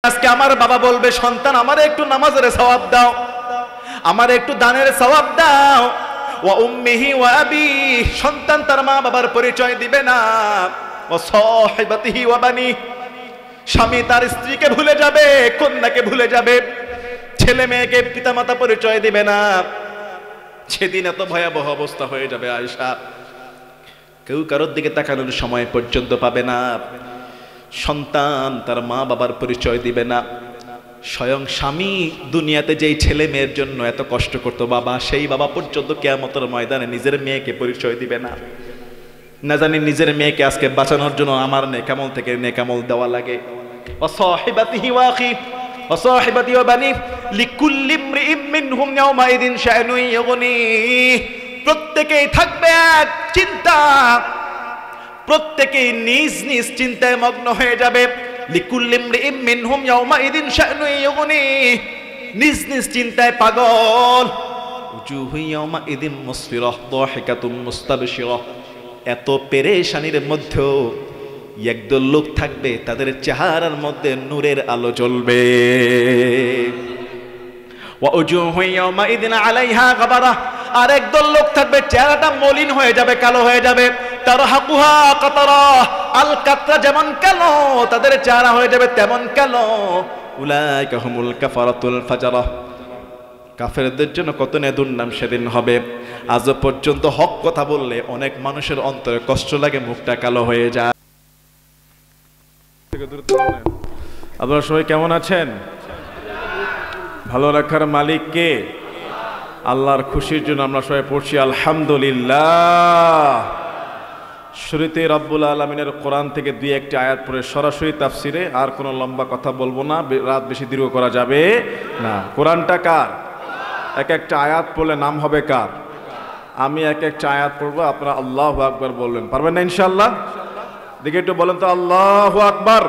আজকে আমার বাবা বলবে, সন্তান আমারে একটু নামাজের সওয়াব দাও, আমারে একটু দানের সওয়াব দাও। ওয়া উম্মিহি ওয়া আবি, সন্তান তার মা বাবার পরিচয় দিবে না। ওয়া সাহিবাতিহি ওয়া বানি, স্বামী তার স্ত্রীকে ভুলে যাবে, কন্যাকে ভুলে যাবে, ছেলে মেয়েকে পিতামাতা পরিচয় দিবে না। সেদিন এত ভয়াবহ অবস্থা হয়ে যাবে আয়েশা, কেউ কারোর দিকে তাকানোর সময় পর্যন্ত পাবে না। সন্তান তার মা বাবার পরিচয় দিবে না। স্বয়ং স্বামী দুনিয়াতে যেই ছেলে মেয়ের জন্য এত কষ্ট করতো বাবা, সেই বাবা পর্যন্ত কিয়ামতের ময়দানে নিজের মেয়েকে পরিচয় দিবে না। না জানি নিজের মেয়েকে আজকে বাঁচানোর জন্য আমার নেকামল থেকে নেকামল দেওয়া লাগে। ওয়াসাহিবাতিহি ওয়া আখি ওয়াসাহিবাতি ওয়া বানি লিকুল্লি ইমরিইম মিনহুম ইয়াওমাইদিন শাআনুন ইউগনি, প্রত্যেকেই থাকবে এক চিন্তা, প্রত্যেকেই নিজ নিজ চিন্তায় মগ্ন হয়ে যাবে। লিকুল্লি ইমরিইম মিনহুম ইয়াওমাইদিন শাআনুন ইউগনি, নিজ নিজ চিন্তায় পাগল। উজুহু ইয়াওমাইদিন মুসফিরাহ দাহিকাতুম মুস্তাবশিরাহ, এত পেরেশানির মধ্যেও একদল লোক থাকবে তাদের চেহারার মধ্যে নূরের আলো জ্বলবে। ওয়া উজুহু ইয়াওমাইদিন আলাইহা গাবারা, আর একদল লোক থাকবে চেহারাটা মলিন হয়ে যাবে, কালো হয়ে যাবে। তারহাকুহা কাতারা, আল কাতরা যেমন কালো তাদের চেহারা হয়ে যাবে তেমন কালো। উলাইকা হুমুল কাফারাতুল ফাজারা, কাফেরদের জন্য কত না দুর্নাম সেদিন হবে। আজও পর্যন্ত হক কথা বললে অনেক মানুষের অন্তরে কষ্ট লাগে, মুখটা কালো হয়ে যায়। আপনারা সবাই কেমন আছেন? ভালো রাখার মালিক কে? আল্লাহর খুশির জন্য আমরা সবাই পড়ছি আলহামদুলিল্লাহ। শুরুতে রব্বুল আলামিনের কোরআন থেকে দুই একটি আয়াত পড়ে সরাসরি তাফসিরে, আর কোনো লম্বা কথা বলবো না, রাত বেশি দীর্ঘ করা যাবে না। কোরআনটা কার? এক একটা আয়াত পড়লে নাম হবে কার? আমি এক একটা আয়াত পড়বো, আপনারা আল্লাহু আকবার বলবেন, পারবেন না ইনশাআল্লাহ? দেখে একটু বলেন তো, আল্লাহু আকবার,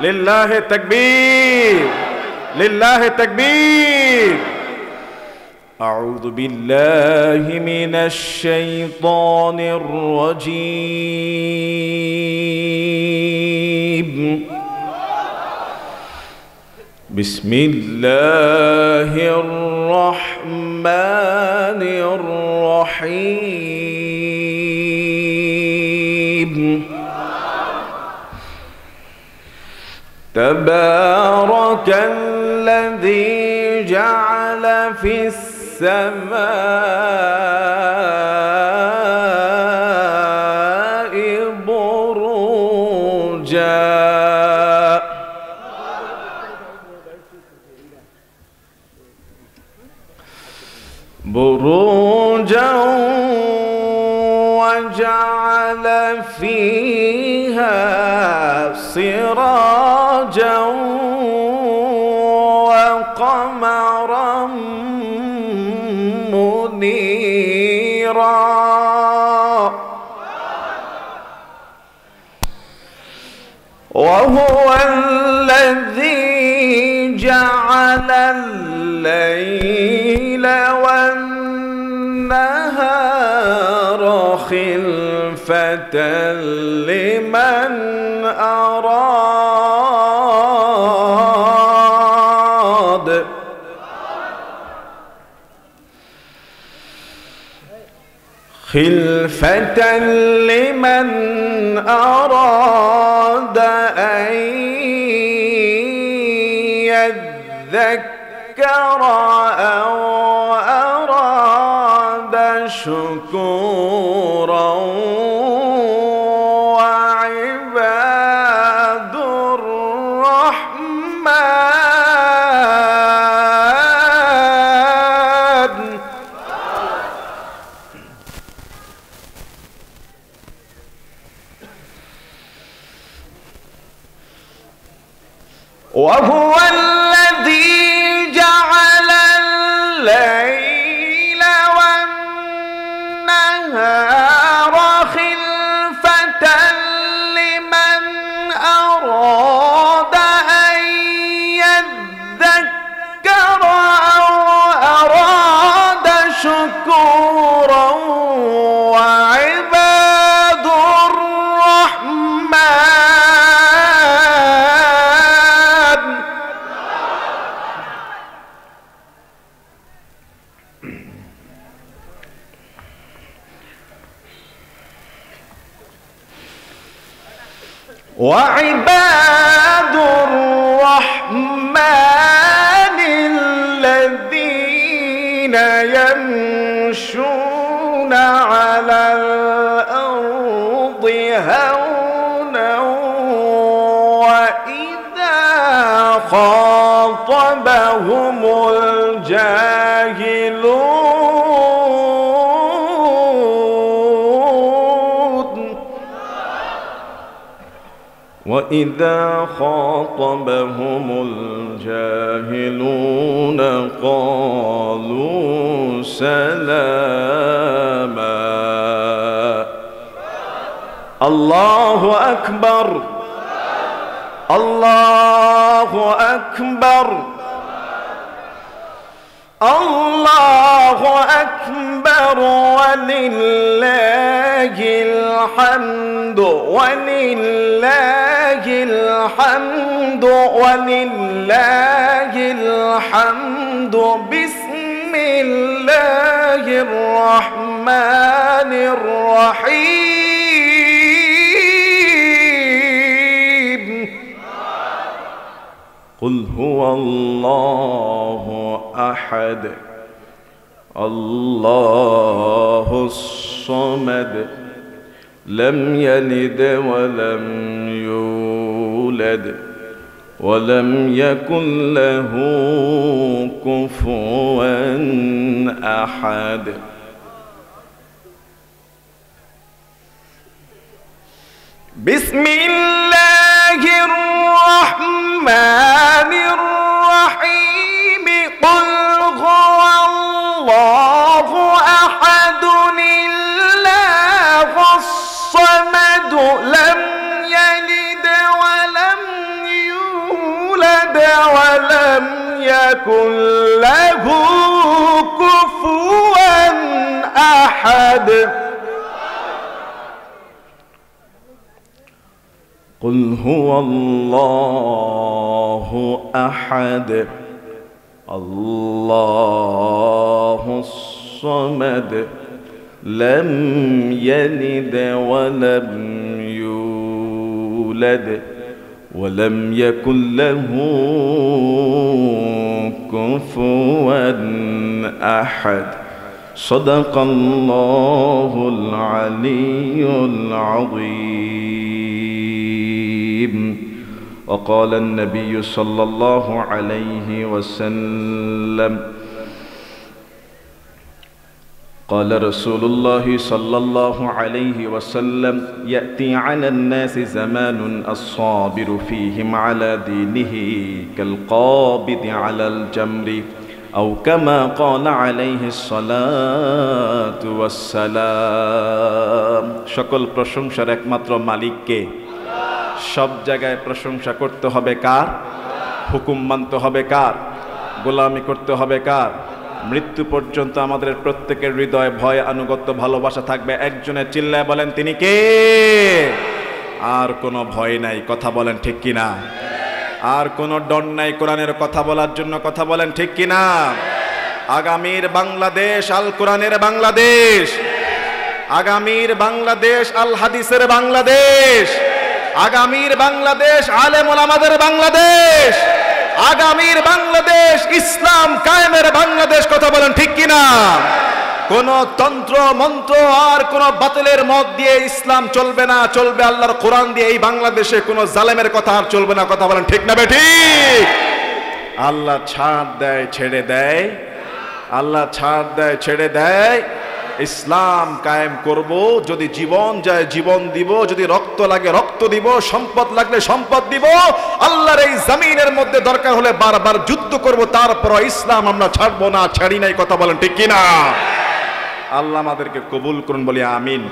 লিল্লাহি তাকবীর, লিল্লাহি তাকবীর। আউযু বিল্লাহি মিনাশ শাইতানির রাজীম। বিসমিল্লাহির রহমানির রহিম। তাবারাকাল্লাযী জা'আলা ফিস সামাই বুরুজা, بروجا وجعل فيها سراجا وقمرا منيرا وهو الذي جعل الليل والنهار خلفة لمن أراد أن يذكر أو أراد شكورا وعباد الرحمن وهو الذي جعل الليل والنهار خلفة لمن أراد أن يذكر أو أراد شكورا وعباد الرحمن وعباد الرحمن الذين يمشون على الأرض هونا وإذا خاطبهم الجاهلون قالوا سلاما. الله أكبر الله أكبر الله أكبر ولله الحمد ولله الحمد ولله الحمد. بسم الله الرحمن الرحيم. قل هو الله أحد الله الصمد لم يلد ولم يولد ولم يكن له كفوا أحد. بسم الله الرحمن الرحيم. قل هو الله أحد الله الصمد لم يلد ولم يولد ولم يكن له كفوا أحد. قل هو الله أحد الله الصمد لم يلد ولم يولد ولم يكن له كفوا أحد. صدق الله العلي العظيم. وقال النبي صلى الله عليه وسلم قال رسول الله صلى الله عليه وسلم يأتي على الناس زمان الصابر فيهم على دينه كالقابض على الجمر أو كما قال عليه الصلاة والسلام. সকল প্রশংসার একমাত্র মালিককে। সব জায়গায় প্রশংসা করতে হবে কার? হুকুম মানতে হবে কার? গোলামি করতে হবে কার? মৃত্যু পর্যন্ত আমাদের প্রত্যেকের হৃদয়ে ভয় আনুগত্য ভালোবাসা থাকবে একজনের। চিল্লায় বলেন তিনি কে? আর কোনো ভয় নাই, কথা বলেন ঠিক কিনা? আর কোনো ডর নাই কোরআনের কথা বলার জন্য, কথা বলেন ঠিক কিনা? আগামীর বাংলাদেশ আল কোরআনের বাংলাদেশ, আগামীর বাংলাদেশ আল হাদিসের বাংলাদেশ, আগামীর বাংলাদেশ আলেম ওলামাদের বাংলাদেশ, আগামীর বাংলাদেশ ইসলাম কায়েমের বাংলাদেশ, কথা বলেন ঠিক কিনা? কোন তন্ত্র মন্ত্র আর কোন বাতিলের মত দিয়ে ইসলাম চলবে না, চলবে আল্লাহর কোরআন দিয়ে। এই বাংলাদেশে কোন জালেমের কথা আর চলবে না, কথা বলেন ঠিক না বেঠিক? আল্লাহ ছাড় দেয় ছেড়ে দেয়, আল্লাহ ছাড় দেয় ছেড়ে দেয়। ইসলাম কায়েম করব, যদি জীবন যায় জীবন দিব, যদি রক্ত লাগে রক্ত দিব, সম্পদ লাগলে সম্পদ দিব। আল্লাহর এই জমিনের মধ্যে দরকার হলে বারবার যুদ্ধ করব, তারপর ইসলাম আমরা ছাড়বো না, ছাড়ি নাই, কথা বলেন ঠিক কিনা? আল্লাহ আমাদেরকে কবুল করুন, বলি আমিন।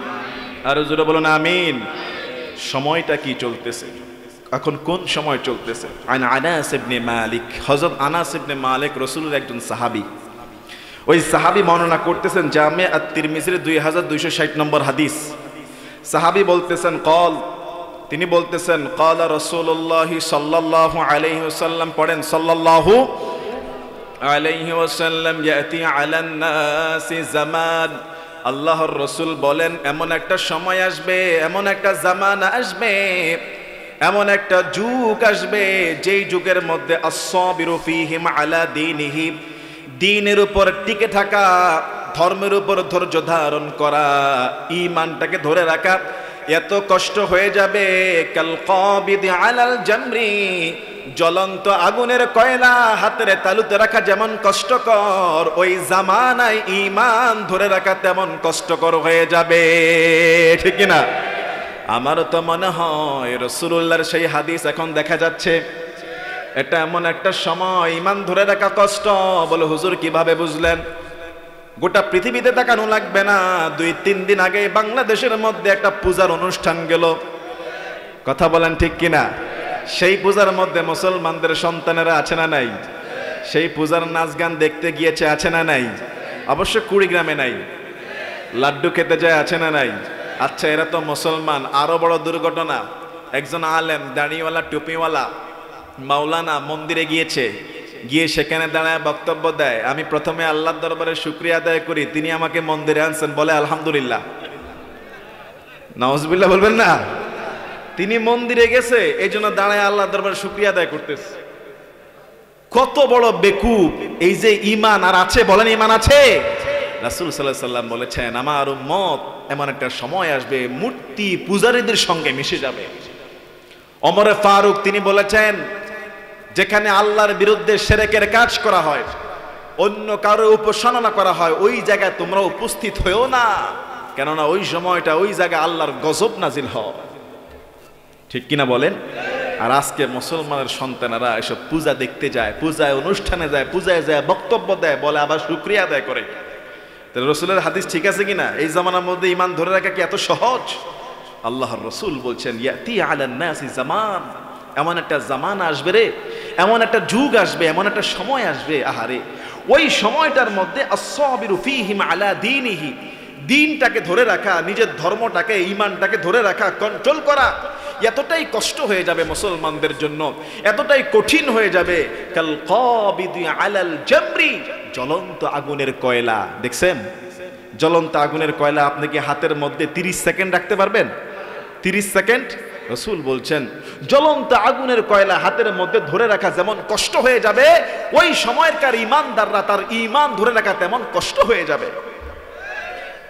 আর জোরে বলুন আমিন। সময়টা কি চলতেছে এখন? কোন সময় চলতেছে? আনাস ইবনে মালিক, হযরত আনাস ইবনে মালিক রাসূলের একজন সাহাবী। ওই সাহাবী বর্ণনা করতেছেন জামে আত-তিরমিজির 2260 নম্বর হাদিস। সাহাবী বলতেছেন তিনি বলতেছেন ক্বালা রাসূলুল্লাহ সাল্লাল্লাহু আলাইহি ওয়াসাল্লাম, পড়েন সাল্লাল্লাহু আলাইহি ওয়াসাল্লাম, ইয়াতি আলান নাসি জামান, আল্লাহর রাসূল বলেন এমন একটা সময় আসবে, এমন একটা জামানা আসবে এমন একটা যুগ আসবে যেই যুগের মধ্যে আস-সাবিরু ফীহিম আলা দীনিহি, দ্বীনের উপর টিকে থাকা, ধর্মের উপর ধৈর্য ধারণ করা, ঈমানটাকে ধরে রাখা এত কষ্ট হয়ে যাবে। কাল কাবিদি আলাল জামরি, জ্বলন্ত আগুনের কয়লা হাতের তালুতে রাখা যেমন কষ্টকর, ওই জামানায় ঈমান ধরে রাখা তেমন কষ্টকর হয়ে যাবে। ঠিক কি না? আমারও তো মনে হয় রাসূলুল্লাহর সেই হাদিস এখন দেখা যাচ্ছে। এটা এমন একটা সময় ঈমান ধরে রাখা কষ্ট। বলে হুজুর কিভাবে বুঝলেন? গোটা পৃথিবীতে তাকানো লাগবে না, 2-3 দিন আগে বাংলাদেশের মধ্যে একটা পূজার অনুষ্ঠান গেল। কথা বলেন ঠিক কিনা? সেই পূজার মধ্যে মুসলমানদের সন্তানেরা আছে না নাই? সেই পূজার নাচ গান দেখতে গিয়েছে, আছে না নাই? অবশ্য কুড়িগ্রামে নাই, লাড্ডু খেতে যায়, আছে না নাই? আচ্ছা, এরা তো মুসলমান। আরো বড় দুর্ঘটনা, একজন আলেম, দাড়িওয়ালা, টুপিওয়ালা মাওলানা মন্দিরে গিয়েছে, গিয়ে সেখানে দাঁড়ায় বক্তব্য দেয়, আমি প্রথমে আল্লাহর দরবারে শুকরিয়া আদায় করি, তিনি আমাকে মন্দিরে আনছেন, বলে আলহামদুলিল্লাহ। নাউজুবিল্লাহ বলবেন না? তিনি মন্দিরে গেছে, এই জন্য দাঁড়ায় আল্লাহর দরবারে শুকরিয়া আদায় করতেছে। কত বড় বেকুব! এই যে ঈমান আর আছে, বলেন ঈমান আছে? রাসূল সাল্লাল্লাহু আলাইহি সাল্লাম বলেছেন, আমার উম্মত এমন একটা সময় আসবে মূর্তি পূজারীদের সঙ্গে মিশে যাবে। ওমর ফারুক তিনি বলেছেন, যেখানে আল্লাহর বিরুদ্ধে শিরকের কাজ করা হয়, অন্য কারো উপাসনা করা হয়, ওই জায়গায় তোমরা উপস্থিত হয়েও না, কেননা ওই সময়টা ওই জায়গায় আল্লাহর গজব নাজিল হয়। ঠিক কিনা বলেন? আর আজকে মুসলমানের সন্তানেরা এসব পূজা দেখতে যায়, পূজায় অনুষ্ঠানে যায়, পূজায় যায় বক্তব্য দেয়, বলে আবার শুকরিয়া আদায় করে। তাহলে রসুলের হাদিস ঠিক আছে কিনা? এই জামানার মধ্যে ঈমান ধরে রাখা কি এত সহজ? আল্লাহর রসুল বলছেন, ইয়াতি আলান নাসি জামান, এমন একটা জামান আসবে রে, এমন একটা যুগ আসবে, এমন একটা সময় আসবে, আহারে ওই সময়টার মধ্যে আস-সাবিরু ফীহিম আলা দীনিহি, দ্বীনটাকে ধরে রাখা, নিজের ধর্মটাকে, ঈমানটাকে ধরে রাখা, কন্ট্রোল করা এতটাই কষ্ট হয়ে যাবে মুসলমানদের জন্য, এতটাই কঠিন হয়ে যাবে। কাল কাবিদি আলাল জামরি, জ্বলন্ত আগুনের কয়লা। দেখছেন জ্বলন্ত আগুনের কয়লা আপনি কি হাতের মধ্যে 30 সেকেন্ড রাখতে পারবেন? 30 সেকেন্ড? রাসূল বলছেন জ্বলন্ত আগুনের কয়লা হাতের মধ্যে ধরে রাখা যেমন কষ্ট হয়ে যাবে, ওই সময়কার ঈমানদাররা তার ঈমান ধরে রাখা তেমন কষ্ট হয়ে যাবে।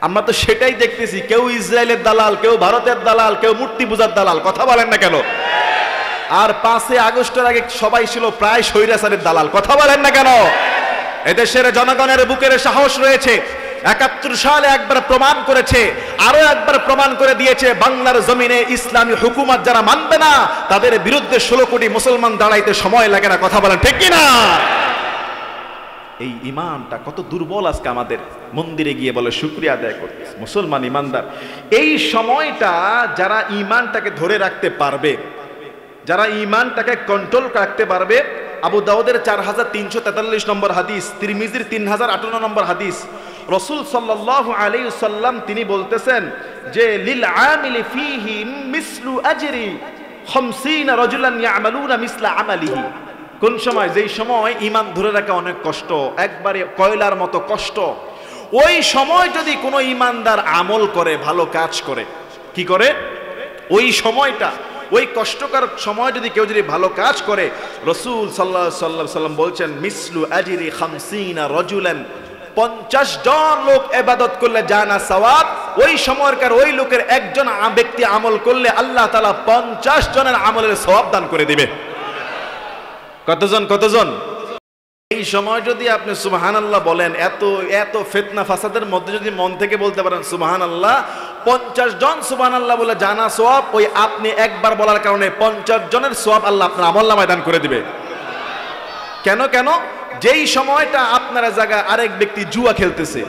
আমরা তো সেটাই দেখতেছি, কেউ ইসরায়েলের দালাল, কেউ ভারতের দালাল, কেউ মূর্তি পূজার দালাল। কথা বলেন না কেন? আর 5 আগস্টের আগে সবাই ছিল প্রায় স্বৈরাচারের দালাল। কথা বলেন না কেন? এদেশের জনগণের বুকের সাহস রয়েছে। 71 সালে একবার প্রমাণ করেছে, আরো একবার প্রমাণ করে দিয়েছে, বাংলার জমিনে ইসলামী হুকুমত যারা মানবে না তাদের বিরুদ্ধে 16 কোটি মুসলমান দাঁড়াইতে সময় লাগে না। কথা বলেন ঠিক কিনা? এই ঈমানটা কত দুর্বল আজকে আমাদের। মন্দিরে গিয়ে বলে শুকরিয়া আদায় করতে মুসলমান ঈমানদার। এই সময়টা যারা ঈমানটাকে ধরে রাখতে পারবে, যারা ঈমানটাকে কন্ট্রোল রাখতে পারবে, আবু দাউদের 4343 নম্বর হাদিস, তিরমিজির 3058 নম্বর হাদিস, রাসূল সাল্লাল্লাহু আলাইহি ওয়াসাল্লাম তিনি বলতেছেন যে লিল আমিলি ফীহি মিসলু আজরি 50 রাজুলান ইয়ামালুনা মিসলা আমালিহি। কোন সময়? যেই সময় ঈমান ধরে রাখা অনেক কষ্ট, একবারে কয়লার মতো কষ্ট, ওই সময় যদি কোনো ঈমানদার আমল করে, ভালো কাজ করে, কি করে? ওই সময়টা, ওই কষ্টকর সময় যদি কেউ যদি ভালো কাজ করে, রাসূল সাল্লাল্লাহু আলাইহি সাল্লাম বলছেন মিসলু আজরি 50 রাজুলান, 50 জন লোক ইবাদত করলে জানা সওয়াব, ওই সময়কার ওই লোকের একজন ব্যক্তি আমল করলে আল্লাহ তাআলা 50 জনের আমলের সওয়াব দান করে দিবে। কতজন? কতজন? এই সময় যদি আপনি সুবহানাল্লাহ বলেন, এত এত ফিতনা ফাসাদের মধ্যে যদি মন থেকে বলতে পারেন সুবহানাল্লাহ, 50 জন সুবহানাল্লাহ বলে জানা সওয়াব, ওই আপনি একবার বলার কারণে 50 জনের সওয়াব আল্লাহ আপনার আমলনামায় দান করে দিবে। কেন? কেন? যেই সময়টা আপনার জায়গা আরেক ব্যক্তি জুয়া খেলতেছে,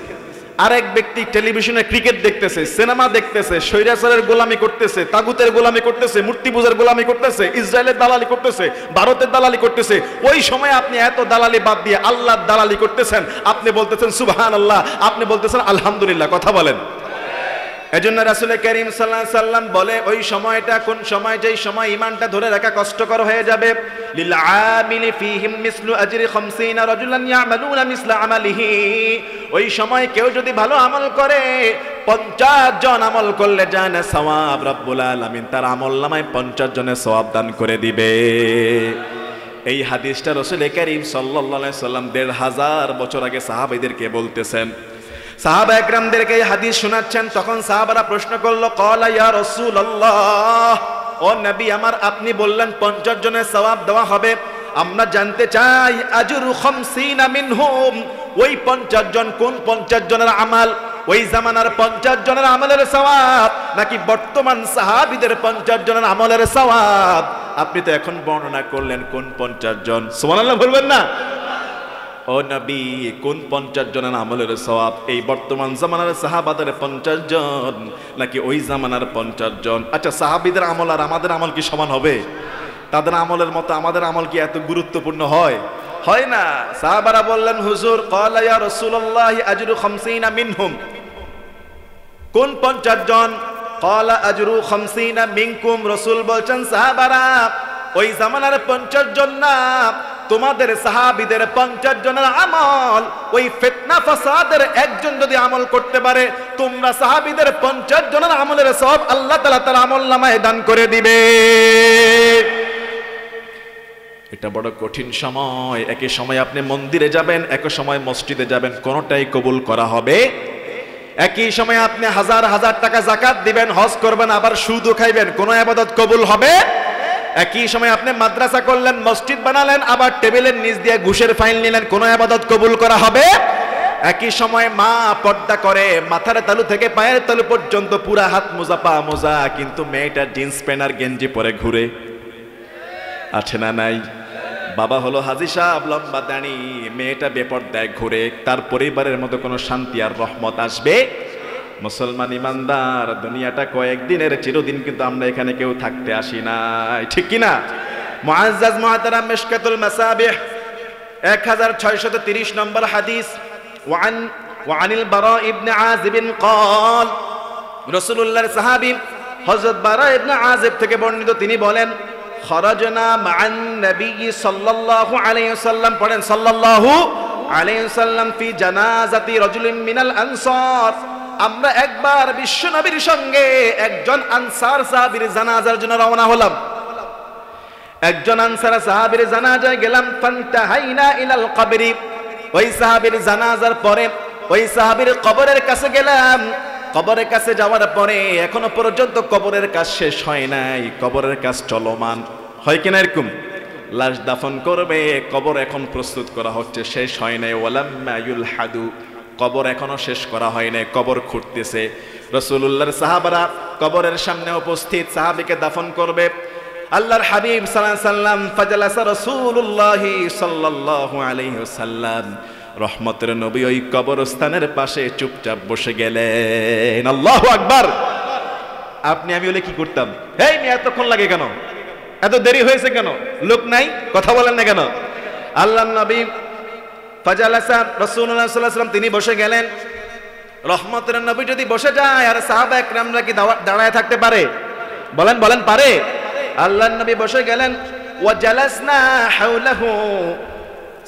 আরেক ব্যক্তি টেলিভিশনে ক্রিকেট দেখতেছে, সিনেমা দেখতেছে, স্বৈরাচারের গোলামি করতেছে, তাগুতের গোলামি করতেছে, মূর্তি পূজার গোলামি করতেছে, ইসরায়েলের দালালি করতেছে, ভারতের দালালি করতেছে, ওই সময় আপনি এত দালালি বাদ দিয়ে আল্লাহর দালালি করতেছেন, আপনি বলতেছেন সুবহানাল্লাহ, আপনি বলতেছেন আলহামদুলিল্লাহ। কথা বলেন। এজন্য রাসূল করিম সাল্লাল্লাহু আলাইহি সাল্লাম বলে ওই সময়টা কোন সময়? যেই সময় ঈমানটা ধরে রাখা কষ্টকর হয়ে যাবে। লিল আমিলি ফীহিম মিসলু আজরি 50 রাজুলান ইয়ামালুনা মিসলা আমালিহি, ওই সময় কেউ যদি ভালো আমল করে 50 জন আমল করলে যায় না সওয়াব, রব্বুল আলামিন তার আমলনামায় 50 জনের সওয়াব দান করে দিবে। এই হাদিসটা রাসূল করিম সাল্লাল্লাহু আলাইহি সাল্লাম 1500 বছর আগে সাহাবাদেরকে বলতেছেন, সাহাবা একরামদেরকে এই হাদিস শোনাচ্ছেন। তখন সাহাবারা প্রশ্ন করলো, ক্বালা ইয়া রাসূলুল্লাহ, ও নবী আমার, আপনি বললেন 50 জনের সওয়াব দেওয়া হবে, আমরা জানতে চাই আজরু 50 মিনহুম, ওই 50 জন কোন 50 জনের আমল? ওই জামানার 50 জনের আমলের সওয়াব নাকি বর্তমান সাহাবীদের 50 জনের আমলের সওয়াব? আপনি তো এখন বর্ণনা করলেন কোন 50 জন, সুবহানাল্লাহ বলবেন না? ও নবী, কোন 50 জনের আমলের সওয়াব? এই বর্তমান জামানার সাহাবাদের 50 জন নাকি ওই জামানার 50 জন? আচ্ছা, সাহাবীদের আমল আর আমাদের আমল কি সমান হবে? তাদের আমলের মতো আমাদের আমল কি এত গুরুত্বপূর্ণ হয়? হয় না। সাহাবারা বললেন, হুজুর, ক্বালা ইয়া রাসূলুল্লাহ আজরু 50 মিনহুম, কোন 50 জন? ক্বালা আজরু 50 মিনকুম, রাসূল বলছেন, সাহাবারা ওই জামানার 50 জন না, তোমাদের সাহাবীদের 50 জনের আমল, ওই ফিতনা ফাসাদের একজন যদি আমল করতে পারে, তোমরা সাহাবীদের 50 জনের আমলের সওয়াব আল্লাহ তাআলা তার আমলনামায় দান করে দিবে। এটা বড় কঠিন সময়। একই সময় আপনি মন্দিরে যাবেন, একই সময় মসজিদে যাবেন, কোনটাই কবুল করা হবে? একই সময় আপনি হাজার হাজার টাকা যাকাত দিবেন, হজ করবেন, আবার সুদও খাইবেন, কোন ইবাদত কবুল হবে? একই সময় আপনি মাদ্রাসা করলেন, মসজিদ বানালেন, আবার টেবিলের নিচ দিয়ে ঘুষের ফাইল নিলেন, কোন ইবাদত কবুল করা হবে? একই সময় মা পর্দা করে, মাথার তালু থেকে পায়ের তালু পর্যন্ত পুরা হাত মোজা পা মোজা, কিন্তু মেয়েটা জিন্স প্যান্ট আর গেঞ্জি পরে ঘুরে, আছে না নাই? বাবা হলো হাজী সাহেব, লম্বা দাড়ি, মেয়েটা বেপরদায় ঘুরে, তার পরিবারের মধ্যে কোনো শান্তি আর রহমত আসবে? মুসলমান ইমানদার, দুনিয়াটা কয়েকদিনের, চিরদিন কিন্তু আমরা এখানে কেউ থাকতে আসি নাই, ঠিক কি না? মুআজ্জাজ মুহতারাম, মিশকাতুল মাসাবিহ 1630 নম্বর হাদিস। ওয়ানিল বারা ইবনে আযিব قال, রাসূলুল্লাহর সাহাবী হযরত বারা ইবনে আযিব থেকে বর্ণিত, তিনি বলেন, খরাজনা মা'আন নবী সাল্লাল্লাহু আলাইহি ওয়াসাল্লাম, পড়েন সাল্লাল্লাহু আলাইহি ওয়াসাল্লাম, ফি জানাজাতি রাজুলিন মিনাল আনসার, আমরা একবার বিশ্ব নবীর সঙ্গে একজন আনসার সাহাবীর জানাজার জন্য রওনা হলাম। একজন আনসার সাহাবীর জানাজায় গেলাম। ফান্তাহাইনা ইলাল কবরি, ওই সাহাবীর জানাজার পরে ওই সাহাবীর কবরের কাছে গেলাম। কবরের কাছে যাওয়ার পরে এখনো পর্যন্ত কবরের কাজ শেষ হয় নাই, কবরের কাজ চলমান, হয় কিনা এরকম? লাশ দাফন করবে, কবর এখন প্রস্তুত করা হচ্ছে, শেষ হয় নাই। ওয়ালাম্মা ইউলহাদু, কবর এখনো শেষ করা হয় নাই, কবর খুঁড়তেছে। রাসূলুল্লাহর সাহাবারা কবরের সামনে উপস্থিত, সাহাবীকে দাফন করবে। আল্লাহর হাবিব সাল্লাল্লাহু আলাইহি ওয়াসাল্লাম, ফাজালাসা রাসূলুল্লাহ সাল্লাল্লাহু আলাইহি ওয়াসাল্লাম, রহমতের নবী ওই কবরস্থানের পাশে চুপচাপ বসে গেলেন। আল্লাহু আকবার। আপনি আমি হলে কি করতাম? এই মেয়ে এতক্ষণ লাগে কেন, এত দেরি হয়েছে কেন, লোক নাই, কথা বলেন না কেন? আল্লাহর নবী ফাজালাসা রাসূলুল্লাহ সাল্লাল্লাহু আলাইহি ওয়াসাল্লাম, তিনি বসে গেলেন। রহমতের নবী যদি বসে যায়, আর সাহাবা একরামরা কি দাঁড়ায় থাকতে পারে? বলেন বলেন, পারে? আল্লাহর নবী বসে গেলেন। ওয়া জালাসনা হাওলাহু,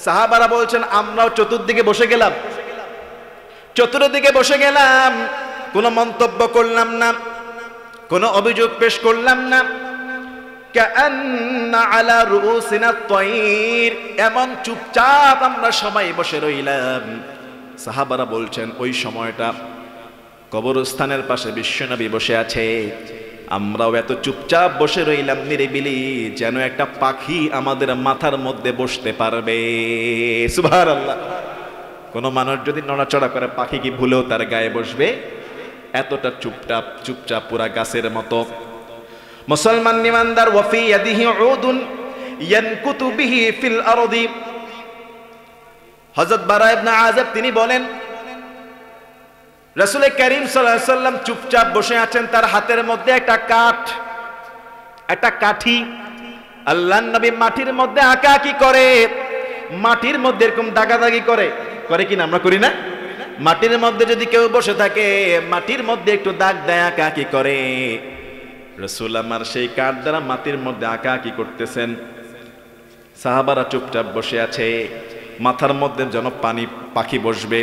সাহাবারা বলছেন আমরাও চতুর্দিকে বসে গেলাম, চতুর্দিকে বসে গেলাম, কোনো মন্তব্য করলাম না, কোনো অভিযোগ পেশ করলাম না। কাআন্না আলা রুউসিনা তায়র, এমন চুপচাপ আমরা সবাই বসে রইলাম। সাহাবারা বলছেন ওই সময়টা কবরস্থানের পাশে বিশ্বনবী বসে আছে, আমরাও এত চুপচাপ বসে রইলাম নিরিবিলি, যেন একটা পাখি আমাদের মাথার মধ্যে বসতে পারবে। সুবহানাল্লাহ। কোন মানুষ যদি নড়াচড়া করে, পাখি কি ভুলেও তার গায়ে বসবে? এতটা চুপচাপ, চুপচাপ পুরা গাছের মতো। মুসলমান ইমানদার, ওয়া ফি ইয়াদিহি উদুন ইয়ানকুতু বিহি ফিল আরদি, হযরত বারা ইবনে আযিব তিনি বলেন, রাসূল করিম সাল্লাল্লাহু আলাইহি ওয়াসাল্লাম চুপচাপ বসে আছেন, তার হাতের মধ্যে একটা কাঠ, একটা কাঠি। আল্লাহর নবী মাটির মধ্যে আঁকাআঁকি করে, মাটির মধ্যে এরকম দাগাদাগি করে, করে কিনা? আমরা করি না? মাটির মধ্যে যদি কেউ বসে থাকে, মাটির মধ্যে একটু দাগ দেয়, আঁকাআঁকি করে। রাসূল আমার সেই কাঠ দ্বারা মাটির মধ্যে আঁকাআঁকি করতেছেন, সাহাবারা চুপচাপ বসে আছে, মাথার মধ্যে যেন পাখি বসবে।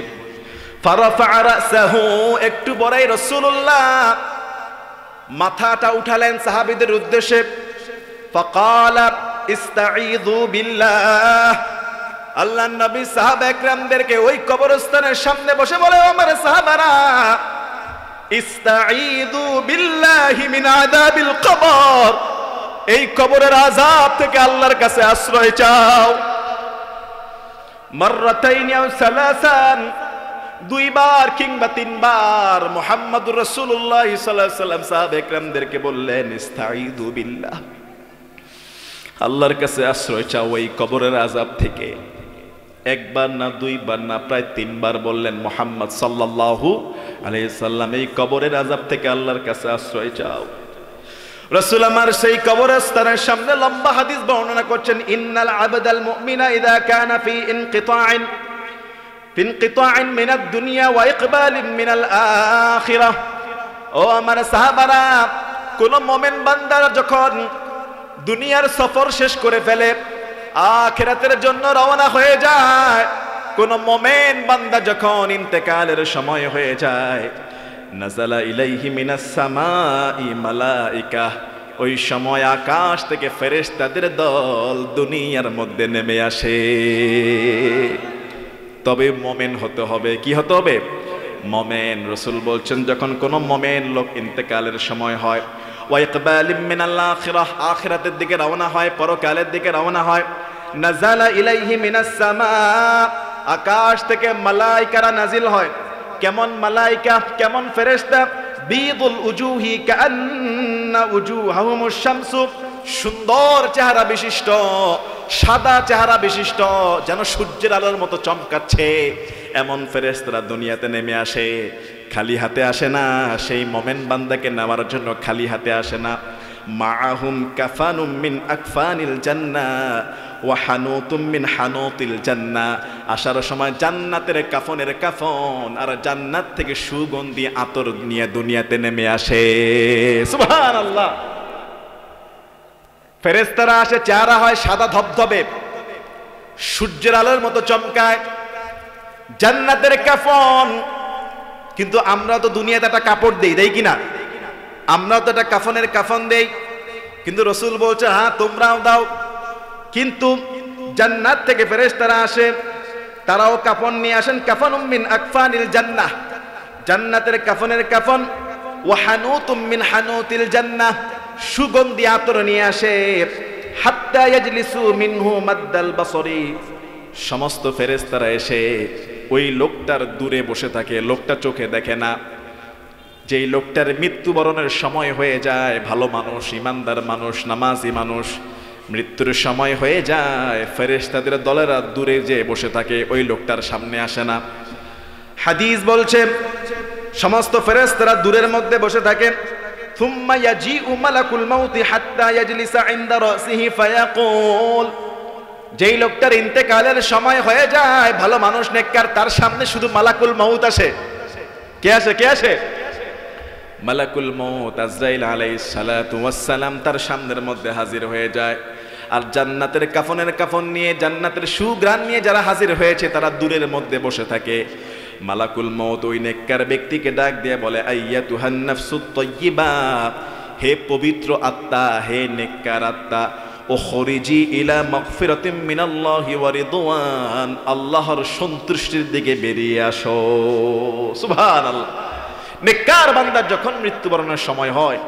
ফারাফা রাসাহু, একটু পরেই রাসূলুল্লাহ মাথাটা উঠালেন সাহাবীদের উদ্দেশ্যে। ফাকালা ইস্তাঈযু বিল্লাহ, আল্লাহর নবী সাহাবা একরামদেরকে ওই কবরস্থানের সামনে বসে বলে, ও আমার সাহাবারা, ইস্তাঈযু বিল্লাহি মিন আযাবিল কবর, এই কবরের আযাব থেকে আল্লাহর কাছে আশ্রয় চাও। মাররাতাইন আও সালাসান, দুইবার কিংবা তিনবার মুহাম্মদুর রাসূলুল্লাহ সাল্লাল্লাহু আলাইহি ওয়াসাল্লাম সাহাবা একরামদেরকে বললেন, ইস্তাঈযু বিল্লাহ, আল্লাহর কাছে আশ্রয় চাও এই কবরের আযাব থেকে। একবার না, দুইবার না, প্রায় তিনবার বললেন মুহাম্মদ সাল্লাল্লাহু আলাইহি সাল্লাম, এই কবরের আযাব থেকে আল্লাহর কাছে আশ্রয় চাও। রাসূল আমার সেই কবরস্থানের সামনে লম্বা হাদিস বর্ণনা করছেন, ইন্নাল আবদাল মুমিনা ইযা কানা ফি ইনকিতাইন মিনাদ দুনিয়া ওয়া ইকবালিন মিনাল আখিরাহ। ও আমার সাহাবারা, কোন মুমিন বান্দা যখন দুনিয়ার সফর শেষ করে ফেলে, আখিরাতের জন্য রওনা হয়ে যায়, কোন মুমিন বান্দা যখন ইন্তেকালের সময় হয়ে যায়, নাযালা ইলাইহি মিনাস সামাই মালাইকা, ওই সময় আকাশ থেকে ফেরেশতাদের দল দুনিয়ার মধ্যে নেমে আসে। তবে মুমিন হতে হবে, কি হতে হবে? মুমিন। রাসূল বলছেন, যখন কোন মুমিন লোক ইন্তেকালের সময় হয়, ওয়া ইকবালিম মিনাল আখিরাহ, আখিরাতের দিকে রওনা হয়, পরকালের দিকে রওনা হয়, নাযালা ইলাইহি মিনাস সামা, আকাশ থেকে মালায়েকারা নাজিল হয়। কেমন মালায়েকা, কেমন ফেরেশতা? বিদুল উজুহি কাআন্না উজুহাহুমুশ শামসু, সুন্দর চেহারা বিশিষ্ট, সাদা চেহারা বিশিষ্ট, যেন সূর্যের আলোর মতো চমকাচ্ছে, এমন ফেরেশতারা দুনিয়াতে নেমে আসে। খালি হাতে আসে না, সেই মুমিন বান্দাকে নেওয়ার জন্য খালি হাতে আসে না। মাআহুম কাফানুম মিন আকফানিল জান্নাহ ওয়া হানুতুম মিন হানুতিল জান্নাহ, আসার সময় জান্নাতের কাফনের কাফন আর জান্নাত থেকে সুগন্ধি আতর নিয়ে দুনিয়াতে নেমে আসে। সুবহানাল্লাহ। ফেরেশতারা আসে, চেহারা হয় সাদা ধবধবে, সূর্যের আলোর মতো চমকায়, জান্নাতের কাফন। কিন্তু আমরা তো দুনিয়াতে একটা কাপড় দেই কিনা? আমরা তো একটা কাফনের কাফন দেই, কিন্তু রাসূল বলছে, হ্যাঁ তোমরাও দাও। কিন্তু জান্নাত থেকে ফেরেশতারা আসে, তারাও কাফন নিয়ে আসেন। কাফানুম মিন আকফানিল জান্নাহ, জান্নাতের কাফনের কাফন। ওয়া হানুতুম মিন হানুতিল জান্নাহ, সুগন্ধি আতর নিয়ে আসে। হাত্তা ইয়াজলিসু মিনহু মাদ্দাল বাসরি, সমস্ত ফেরেশতারা এসে ওই লোকটার দূরে বসে থাকে, লোকটা চোখে দেখে না। যেই লোকটার মৃত্যুবরণের সময় হয়ে যায়, ভালো মানুষ, ইমানদার মানুষ, নামাজি মানুষ, মৃত্যুর সময় হয়ে যায়, ফেরেশতাদের দলেরা দূরে যে বসে থাকে, ওই লোকটার সামনে আসে না। হাদিস বলছে, সমস্ত ফেরেশতারা দূরের মধ্যে বসে থাকে। থুম্মা ইয়াজিউ মালাকুল মাউতি হাত্তা ইয়াজলিসা ইনদা রাসিহি ফায়াকুল, যেই লোকটার ইন্তেকালের সময় হয়ে যায়, ভালো মানুষ, নেককার, তার সামনে শুধু মালাকুল মাউত আসে। কে আসে? কে আসে? মালাকুল মউত আজরাইল আলাইহিস সালাতু ওয়াস সালাম তার সামনের মধ্যে হাজির হয়ে যায়। আর জান্নাতের কাফনের কাফন নিয়ে, জান্নাতের সুঘ্রাণ নিয়ে যারা হাজির হয়েছে, তারা দূরের মধ্যে বসে থাকে। মালাকুল মউত ওই নেককার ব্যক্তিকে ডাক দিয়ে বলে, আইয়াতুহান নাফসুত তাইয়্যিবা, হে পবিত্র আত্মা, হে নেককার আত্মা, উখরিজি ইলা মাগফিরাতিম মিনাল্লাহি ওয়া রিদওয়ান, আল্লাহর সন্তুষ্টির দিকে বেরিয়ে আসো। সুবহানাল্লাহ। নেককার বান্দার যখন মৃত্যুবরণের সময় হয়,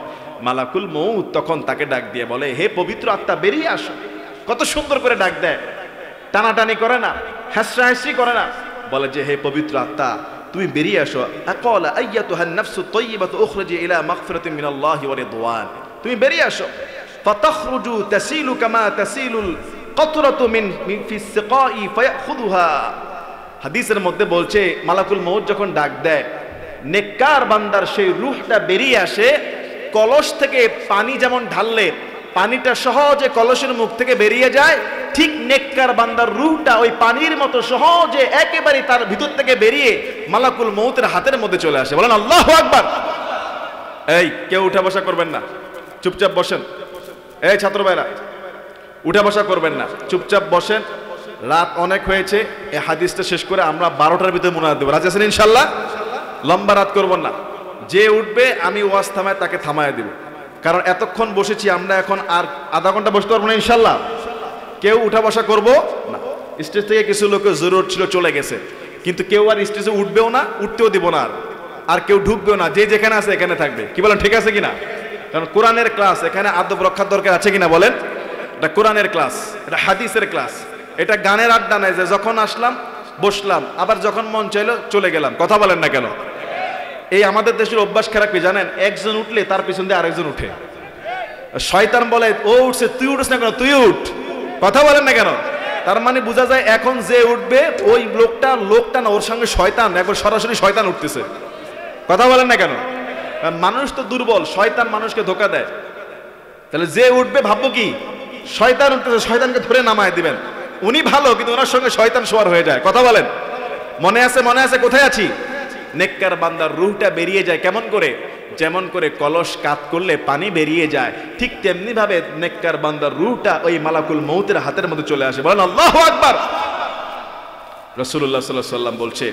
মালাকুল মউত তখন তাকে ডাক দিয়ে বলে, হে পবিত্র আত্মা, বেরিয়ে আসো। কত সুন্দর করে ডাক দেয়, টানাটানি করে না, হাসি করে না, বলে যে হে পবিত্র আত্মা, তুমি বেরিয়ে আসো। আকালা আইয়াতুহান নাফসুত তাইয়্যিবাতু উখরিজি ইলা মাগফিরাতিম মিনাল্লাহি ওয়া রিদওয়ান, তুমি বেরিয়ে আসো। ফাতাখরুজু তাসিলু কামা তাসিলুল কতরাতু মিন ফিস সিকাই ফায়াখুযুহা। হাদিসের মধ্যে বলছে, মালাকুল মউত যখন ডাক দেয়, নেককার বান্দার সেই রূহটা বেরিয়ে আসে। কলস থেকে পানি যেমন ঢাললে পানিটা সহজে কলসের মুখ থেকে বেরিয়ে যায়, ঠিক নেককার বান্দার রূহটা ওই পানির মতো সহজে একেবারে তার ভিতর থেকে বেরিয়ে মালাকুল মউতের হাতের মধ্যে চলে আসে। বলেন আল্লাহু আকবার। এই কেউ উঠা বসা করবেন না, চুপচাপ বসেন। এই ছাত্র ভাইরা, উঠা বসা করবেন না, চুপচাপ বসেন। রাত অনেক হয়েছে, এই হাদিসটা শেষ করে আমরা 12টার ভিতরে মুনাজাত দেব। রাজি আছেন ইনশাআল্লাহ? লম্বা রাত করব না। যে উঠবে আমি ওয়াজ থামায় তাকে থামায় দেব, কারণ এতক্ষণ বসেছি আমরা, এখন আর আধা ঘন্টা বসতে পারবো না ইনশাআল্লাহ। কেউ উঠা বসা করব না। স্টেজ থেকে কিছু লোকের জরুরত ছিল চলে গেছে, কিন্তু কেউ আর স্টেজে উঠবেও না, উঠতেও দিব না, আর কেউ ঢুকবেও না। যে যেখানে আছে এখানে থাকবে। কি বলেন, ঠিক আছে কিনা? কারণ কোরআনের ক্লাস, এখানে আদব রক্ষার দরকার আছে কিনা বলেন? এটা কোরআনের ক্লাস, এটা হাদিসের ক্লাস, এটা গানের আড্ডা নাই যে যখন আসলাম বসলাম, আবার যখন মন চাইলো চলে গেলাম। কথা বলেন না কেন? এই আমাদের দেশের অভ্যাস খারাপ কি জানেন? একজন উঠলে তার পিছন দিয়ে আরেকজন উঠে। শয়তান বলে ও উঠছে, তুই উঠিস না কেন, তুই উঠ। কথা বলেন না কেন? তার মানে বোঝা যায় এখন যে উঠবে ওই লোকটা না, ওর সঙ্গে শয়তান, একবার সরাসরি শয়তান উঠতেছে। কথা বলেন না কেন? মানুষ তো দুর্বল, শয়তান মানুষকে ধোকা দেয়। তাহলে যে উঠবে ভাববো কি শয়তান উঠতেছে, শয়তানকে ধরে নামায় দিবেন। উনি ভালো, কিন্তু ওনার সঙ্গে শয়তান সওয়ার হয়ে যায়। কথা বলেন, মনে আছে? মনে আছে? কোথায় আছি? নেককার বান্দার রূহটা বেরিয়ে যায় কেমন করে? যেমন করে কলস কাত করলে পানি বেরিয়ে যায়, ঠিক তেমনি ভাবে নেককার বান্দার রূহটা ওই মালাকুল মউতের হাতের মধ্যে চলে আসে। বলেন আল্লাহু আকবার। রাসূলুল্লাহ সাল্লাল্লাহু আলাইহি ওয়াসাল্লাম বলছে,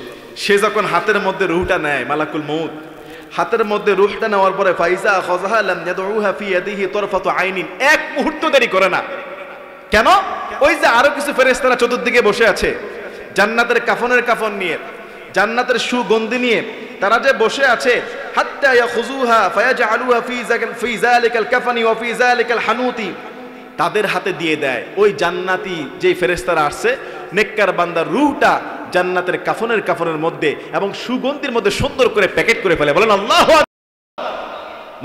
সে যখন হাতের মধ্যে রূহটা নেয়, মালাকুল মউত হাতের মধ্যে রূহটা নেওয়ার পরে ফাইজা খাযাহা লাম ইয়াদউহা ফি ইয়াদিহি তারফাতু আইনিন, এক মুহূর্ত দেরি করে না। কেন? ওই যে আরো কিছু ফেরেশতারা চতুর্দিকে বসে আছে, জান্নাতের কাফন নিয়ে, জান্নাতের সুগন্ধি নিয়ে তারা যে বসে আছে, হাত্তা ইয়াখুযুহা ফায়াজআলুহা ফি যালিকাল কাফানি ওয়া ফি যালিকাল হানুতি, তাদের হাতে দিয়ে দেয়। ওই জান্নাতি যেই ফেরেশতারা আসছে, নেককার বান্দার রূহটা জান্নাতের কাফনের মধ্যে এবং সুগন্ধির মধ্যে সুন্দর করে প্যাকেট করে ফেলে। বলেন আল্লাহু আকবার।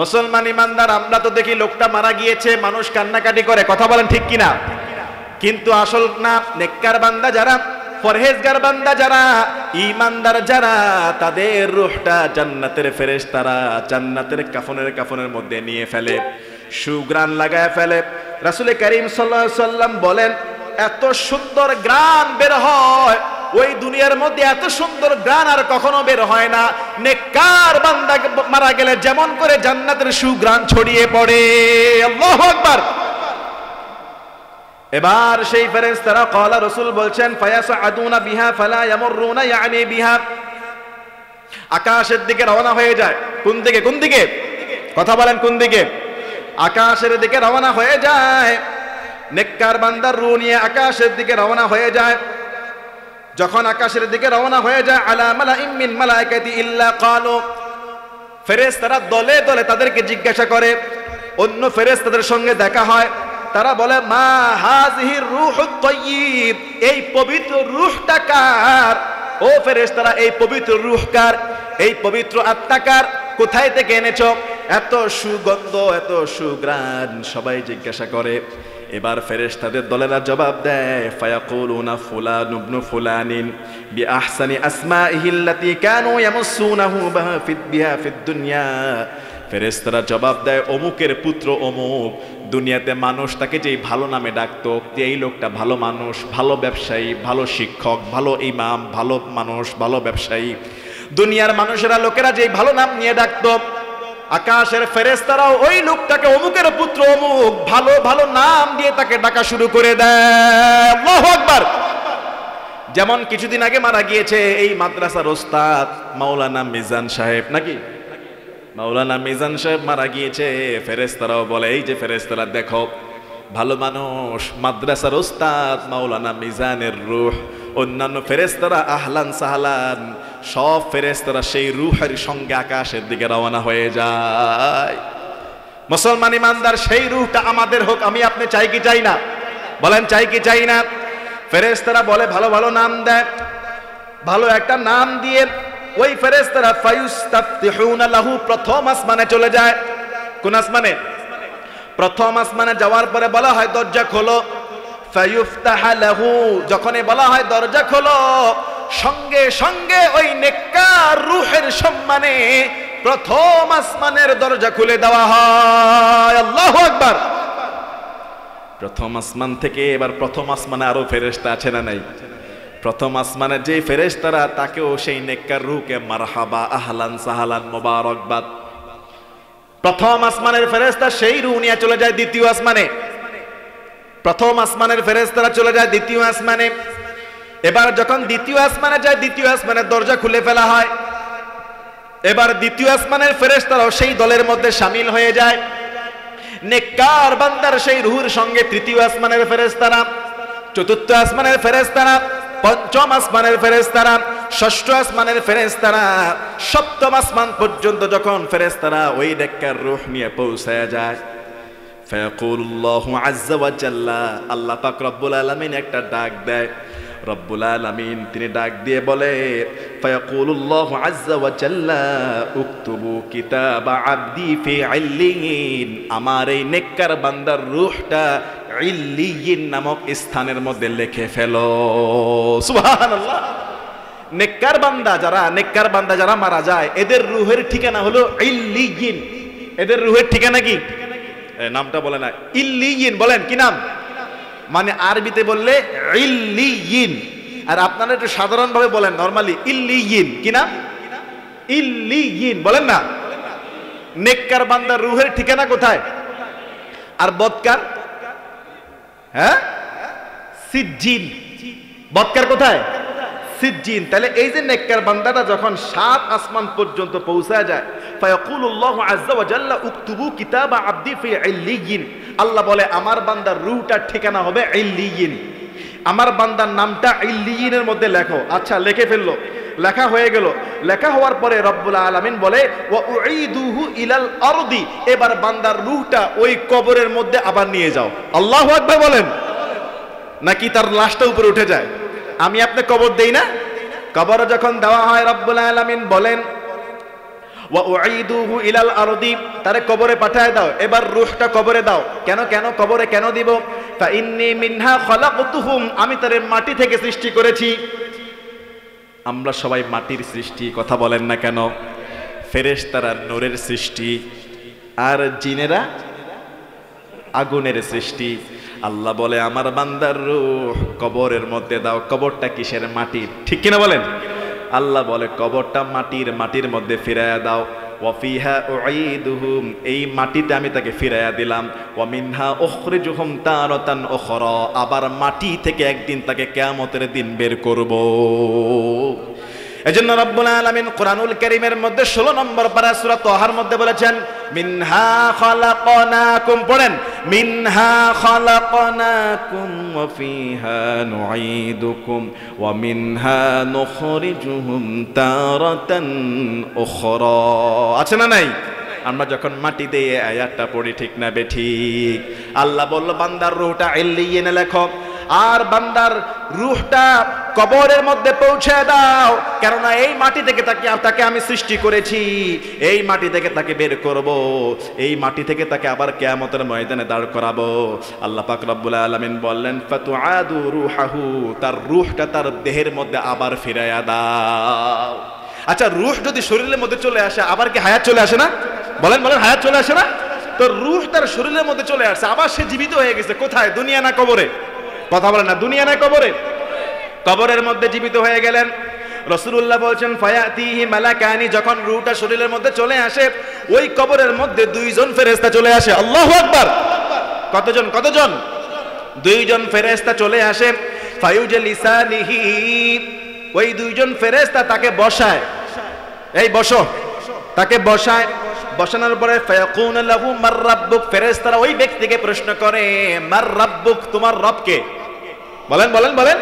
মুসলমান ইমানদার, আমরা তো দেখি লোকটা মারা গিয়েছে, মানুষ কান্নাকাটি করে। কথা বলেন ঠিক কিনা? কিন্তু আসল না, নেককার বান্দা যারা, পরহেজগার বান্দা যারা, ঈমানদার যারা, তাদের রূহটা জান্নাতের ফেরেশতারা জান্নাতের কাফনের মধ্যে নিয়ে ফেলে, সুগ্রাণ লাগায় ফেলে। রাসূল করিম সাল্লাল্লাহু আলাইহি ওয়াসাল্লাম বলেন, এত সুন্দর গ্রাণ বের হয়, ওই দুনিয়ার মধ্যে এত সুন্দর গ্রাণ আর কখনো বের হয় না। নেককার বান্দা মারা গেলে যেমন করে জান্নাতের সুগ্রাণ ছড়িয়ে পড়ে। আল্লাহু আকবার। এবার সেই ফেরেশতারা, ক্বালা, রাসূল বলছেন, ফায়াসআদুনা বিহা ফালা ইয়ামুরুনা ইয়ানি বিহা, আকাশের দিকে রওনা হয়ে যায়। কোন দিকে? কোন দিকে? কথা বলেন, কোন দিকে? আকাশের দিকে রওনা হয়ে যায়। নেককার বান্দার রূহ নিয়ে আকাশের দিকে রওনা হয়ে যায়। যখন আকাশের দিকে রওনা হয়ে যায়, আলা মালাইম মিন মালাইকাতি ইল্লা ক্বালু, ফেরেশতারা দলে দলে তাদেরকে জিজ্ঞাসা করে। অন্য ফেরেশতাদের সঙ্গে দেখা হয়, তারা বলে, মা হাযিহির রূহুত তাইয়্যিব, এই পবিত্র রূহটা কার? ও ফেরেশতারা, এই পবিত্র রূহ কার? এই পবিত্র আত্মা কার? কোথায় থেকে এনেছো? এত সুগন্ধ, এত সুগ্রাণ সবাই জিজ্ঞাসা করে। এবার ফেরেশতাদের দলেরা জবাব দেয়, ফায়াকুলুনা ফুলান ইবনু ফুলানিন বিআহসানি আসমাইহি আল্লাতী কানু ইয়ামাসসুনাহু বিহা ফিদ দুনিয়া। ফেরেশতারা জবাব দেয়, অমুকের পুত্র অমুক, দুনিয়াতে মানুষ তাকে যেই ভালো নামে ডাকতো, যে এই লোকটা ভালো মানুষ, ভালো ব্যবসায়ী, ভালো শিক্ষক, ভালো ইমাম, ভালো মানুষ, ভালো ব্যবসায়ী, দুনিয়ার মানুষেরা লোকেরা যেই ভালো নাম নিয়ে ডাকতো, আকাশের ফেরেশতারাও ওই লোকটাকে অমুকের পুত্র অমুক ভালো ভালো নাম দিয়ে তাকে ডাকা শুরু করে দেয়। আল্লাহু আকবার। যেমন কিছুদিন আগে মারা গিয়েছে এই মাদ্রাসার ওস্তাদ মাওলানা মিজান সাহেব, নাকি? মাওলানা মিজান সাহেব মারা গিয়েছে। ফেরেশতারাও বলে, এই যে ফেরেশতারা দেখো, ভালো মানুষ, মাদ্রাসার ওস্তাদ মাওলানা মিজানের রূহ। অন্যান্য ফেরেশতারা আহলান সাহলান, সব ফেরেশতারা সেই রূহের সঙ্গে আকাশের দিকে রওনা হয়ে যায়। মুসলমান ইমানদার, সেই রূহটা আমাদের হোক, আমি আপনি চাই কি চাই না? বলেন, চাই কি চাই না? ফেরেশতারা বলে, ভালো ভালো নাম দেয়। ভালো একটা নাম দিয়ে ওই ফেরেশতারা ফায়ুস্তাফতিহুনা লাহু, প্রথম আসমানে চলে যায়। কোন আসমানে? প্রথম আসমানে যাওয়ার পরে বলা হয়, দরজা খোলো। ফায়ুফতাহা লাহু, যখনই বলা হয় দরজা খোলো, সঙ্গে সঙ্গে ওই নেককার রূহের সম্মানে প্রথম আসমানের দরজা খুলে দেওয়া হয়। আল্লাহু আকবার। প্রথম আসমান থেকে এবার প্রথম আসমানে আরো ফেরেশতা আছে না নাই? প্রথম আসমানে যে ফেরেশতারা, তাকেও সেই নেককার রূহকে মারহাবা, আহলান সাহলান, মোবারকবাদ। প্রথম আসমানের ফেরেশতা সেই রূহ নিয়ে চলে যায় দ্বিতীয় আসমানে। প্রথম আসমানের ফেরেশতারা চলে যায় দ্বিতীয় আসমানে। এবার যখন দ্বিতীয় আসমানে যায়, দ্বিতীয় আসমানের দরজা খুলে ফেলা হয়। এবার দ্বিতীয় আসমানের ফেরেশতারাও সেই দলের মধ্যে শামিল হয়ে যায়। নেককার বান্দার সেই রূহের সঙ্গে তৃতীয় আসমানের ফেরেশতারা, চতুর্থ আসমানের ফেরেশতারা, পঞ্চম আসমানের ফেরেশতারা, ষষ্ঠ আসমানের ফেরেশতারা, সপ্তম আসমান পর্যন্ত যখন ফেরেশতারা ওই নেককার রূহ নিয়ে পৌঁছায় যায়, ফায়াকুলুল্লাহু আযজা ওয়া জাল্লা, আল্লাহ পাক রব্বুল আলামিন একটা ডাক দেয়। রব্বুল আলামিন তিনি ডাক দিয়ে বলে, ফায়াকুলুল্লাহু আযজা ওয়া জাল্লা উকতুবু কিতাবা আবদি ফি ইল্লিয়িন, আমার এই নেককার বান্দার রূহটা ইল্লিয়িন নামক স্থানের মধ্যে লিখে ফেলো। সুবহানাল্লাহ। নেককার বান্দা যারা মারা যায়, এদের রূহের ঠিকানা হলো ইল্লিয়িন। এদের রূহের ঠিকানা কি? নামটা বলে না, ইল্লিয়িন। বলেন কি নাম? মানে আরবিতে বললে ইল্লিয়িন, আর আপনারা একটু সাধারণ ভাবে বলেন নরমালি ইল্লিয়িন। কি নাম? ইল্লিয়িন। বলেন না। নেককার বান্দার রূহের ঠিকানা কোথায়? আর বদকার? হ্যাঁ, সিজ্জিন। বদকার কোথায়? সিজ্জিন। তাহলে এই যে নেককার বান্দাটা যখন 7 আসমান পর্যন্ত পৌঁছায় যায়, ফায়াকুলুল্লাহু আযজা ওয়া জাল্লা উকতুবু কিতাবা আবদি ফি ইল্লিয়িন, আল্লাহ বলে আমার বান্দার রূহটার ঠিকানা হবে ইল্লিয়িন, আমার বান্দার নামটা ইল্লিয়িনের মধ্যে লেখো। আচ্ছা, লিখে ফেললো, লেখা হয়ে গেল। লেখা হওয়ার পরে রব্বুল আলামিন বলে ওয়া উঈদুহু ইলাল আরদি, এবার বান্দার রূহটা ওই কবরের মধ্যে আবার নিয়ে যাও। আল্লাহু আকবার বলেন। নাকি তার লাশটা উপরে উঠে যায়? আমি আপনি কবর দেই না? কবরে যখন দেওয়া হয়, রব্বুল আলামিন বলেন ওয়া উঈদুহু ইলাল আরদি, তারে কবরে পাঠায় দাও, এবার রূহটা কবরে দাও। কেন কবরে কেন দিব? ফা ইন্নী মিনহা খলাকতুহুম, আমি তারে মাটি থেকে সৃষ্টি করেছি। আমরা সবাই মাটির সৃষ্টি, কথা বলেন না কেন? ফেরেশতারা নূরের সৃষ্টি, আর জিনেরা আগুনের সৃষ্টি। আল্লাহ বলে আমার বান্দার রূহ কবরের মধ্যে দাও। কবরটা কিসের? মাটির। ঠিক কিনা বলেন? আল্লাহ বলে কবরটা মাটির মধ্যে ফিরাইয়া দাও। ওয়া ফিহা উঈদুহুম, এই মাটিতে আমি তাকে ফিরাইয়া দিলাম। ওয়া মিনহা উখরিজুহুম তারাতান উখরা, আবার মাটি থেকে একদিন তাকে কিয়ামতের দিন বের করব। এজন্য রব্বুল আলামিন কোরআনুল কারীমের মধ্যে 16 নম্বর পারা সূরা তাহার মধ্যে বলেছেন মিনহা খালাকনাকুম। পড়েন, মিনহা খালাকনাকুম ওয়া ফিহা নুঈদুকুম ওয়া মিনহা নুখরিজুহুম তারাতান উখরা। আছে না নাই? আমরা যখন মাটি দিয়ে আয়াতটা পড়ি, ঠিক না বেঠিক? আল্লাহ বলল বান্দার রূহটা ইল্লিয়িনে লেখো, আর বান্দার রূহটা কবরের মধ্যে পৌঁছে দাও, কেননা এই মাটি থেকে তাকে আমি সৃষ্টি করেছি, এই মাটি থেকে তাকে বের করব, এই মাটি থেকে তাকে আবার কিয়ামতের ময়দানে দাঁড় করাবো। আল্লাহ পাক রব্বুল আলামিন বললেন ফাতুআদু রূহাহু, তার রূহটা তার দেহের মধ্যে আবার ফিরাইয়া দাও। আচ্ছা, রূহ যদি শরীরের মধ্যে চলে আসে, আবার কি হায়াত চলে আসে না? বলেন হায়াত চলে আসে না? তো রূহ তার শরীরের মধ্যে চলে আসছে, আবার সে জীবিত হয়ে গেছে। কোথায়? দুনিয়া না কবরে? কথা বলেন না, দুনিয়া না কবরে? কবরের মধ্যে জীবিত হয়ে গেলেন। রাসূলুল্লাহ বলছেন ফায়াতিহি মালাকানি, যখন রূহটা শরীরের মধ্যে চলে আসে, ওই কবরের মধ্যে 2 জন ফেরেশতা চলে আসে। আল্লাহু আকবার। কতজন? 2 জন ফেরেশতা চলে আসে। ফায়ুজলিসানিহি, ওই 2 জন ফেরেশতা তাকে বসায়, এই বসো, তাকে বসায়। বসানোর পরে ফায়াকুন লাহু মার রাব্বুক, ফেরেশতারা ওই ব্যক্তিকে প্রশ্ন করে মার রাব্বুক, তোমার রব কে? বলেন।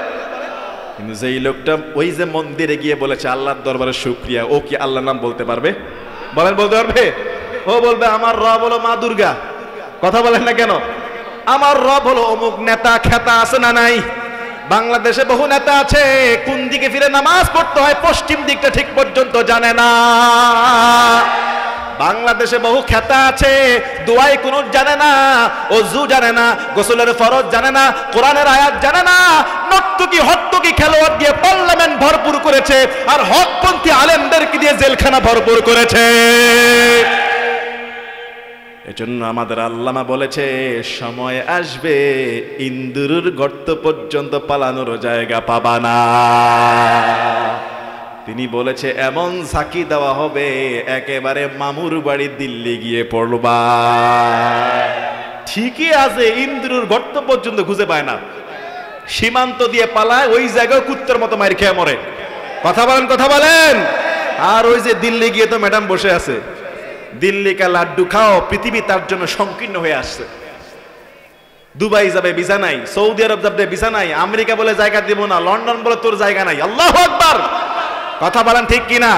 কিন্তু যেই লোকটা ওই যে মন্দিরে গিয়ে বলেছে আল্লাহর দরবারে শুকরিয়া, ও কি আল্লাহর নাম বলতে পারবে? বলেন, বলতে পারবে? ও বলবে আমার রব হলো মা দুর্গা। কথা বলেন না কেন? আমার রব হলো অমুক নেতা খেতা। আছে না নাই? বাংলাদেশে বহু নেতা আছে, কোন দিকে ফিরে নামাজ পড়তে হয় পশ্চিম দিকটা ঠিক পর্যন্ত জানে না। বাংলাদেশে বহু খেতা আছে, দোয়াই কুনুত জানে না, ওযু জানে না, গোসলের ফরজ জানে না, কোরআনের আয়াত জানে না। হট্টকি খেলোয়াড় দিয়ে পার্লামেন্ট ভরপুর করেছে, আর হকপন্থী আলেমদেরকে দিয়ে জেলখানা ভরপুর করেছে। এজন্য আমাদের আল্লামা বলেছে সময় আসবে ইন্দুরের গর্ত পর্যন্ত পালানোর জায়গা পাবা না। তিনি বলেছে এমন ঝাঁকি দেওয়া হবে একেবারে মামুর বাড়ি দিল্লি গিয়ে পড়বা। ঠিকই আছে, ইন্দ্রের গর্ত পর্যন্ত খুঁজে পায় না। সীমান্ত দিয়ে পালায়, ওই জায়গায় কুত্তার মতো মার খেয়ে মরে। কথা বলেন, কথা বলেন। আর ওই যে দিল্লি গিয়ে তো ম্যাডাম বসে আছে, দিল্লি কা লাড্ডু খাও, পৃথিবী তার জন্য সংকীর্ণ হয়ে আসছে। দুবাই যাবে ভিসা নাই, সৌদি আরব যাবে ভিসা নাই, আমেরিকা বলে জায়গা দিব না, লন্ডন বলে তোর জায়গা নাই। আল্লাহু আকবার। কথা বলেন ঠিক কিনা?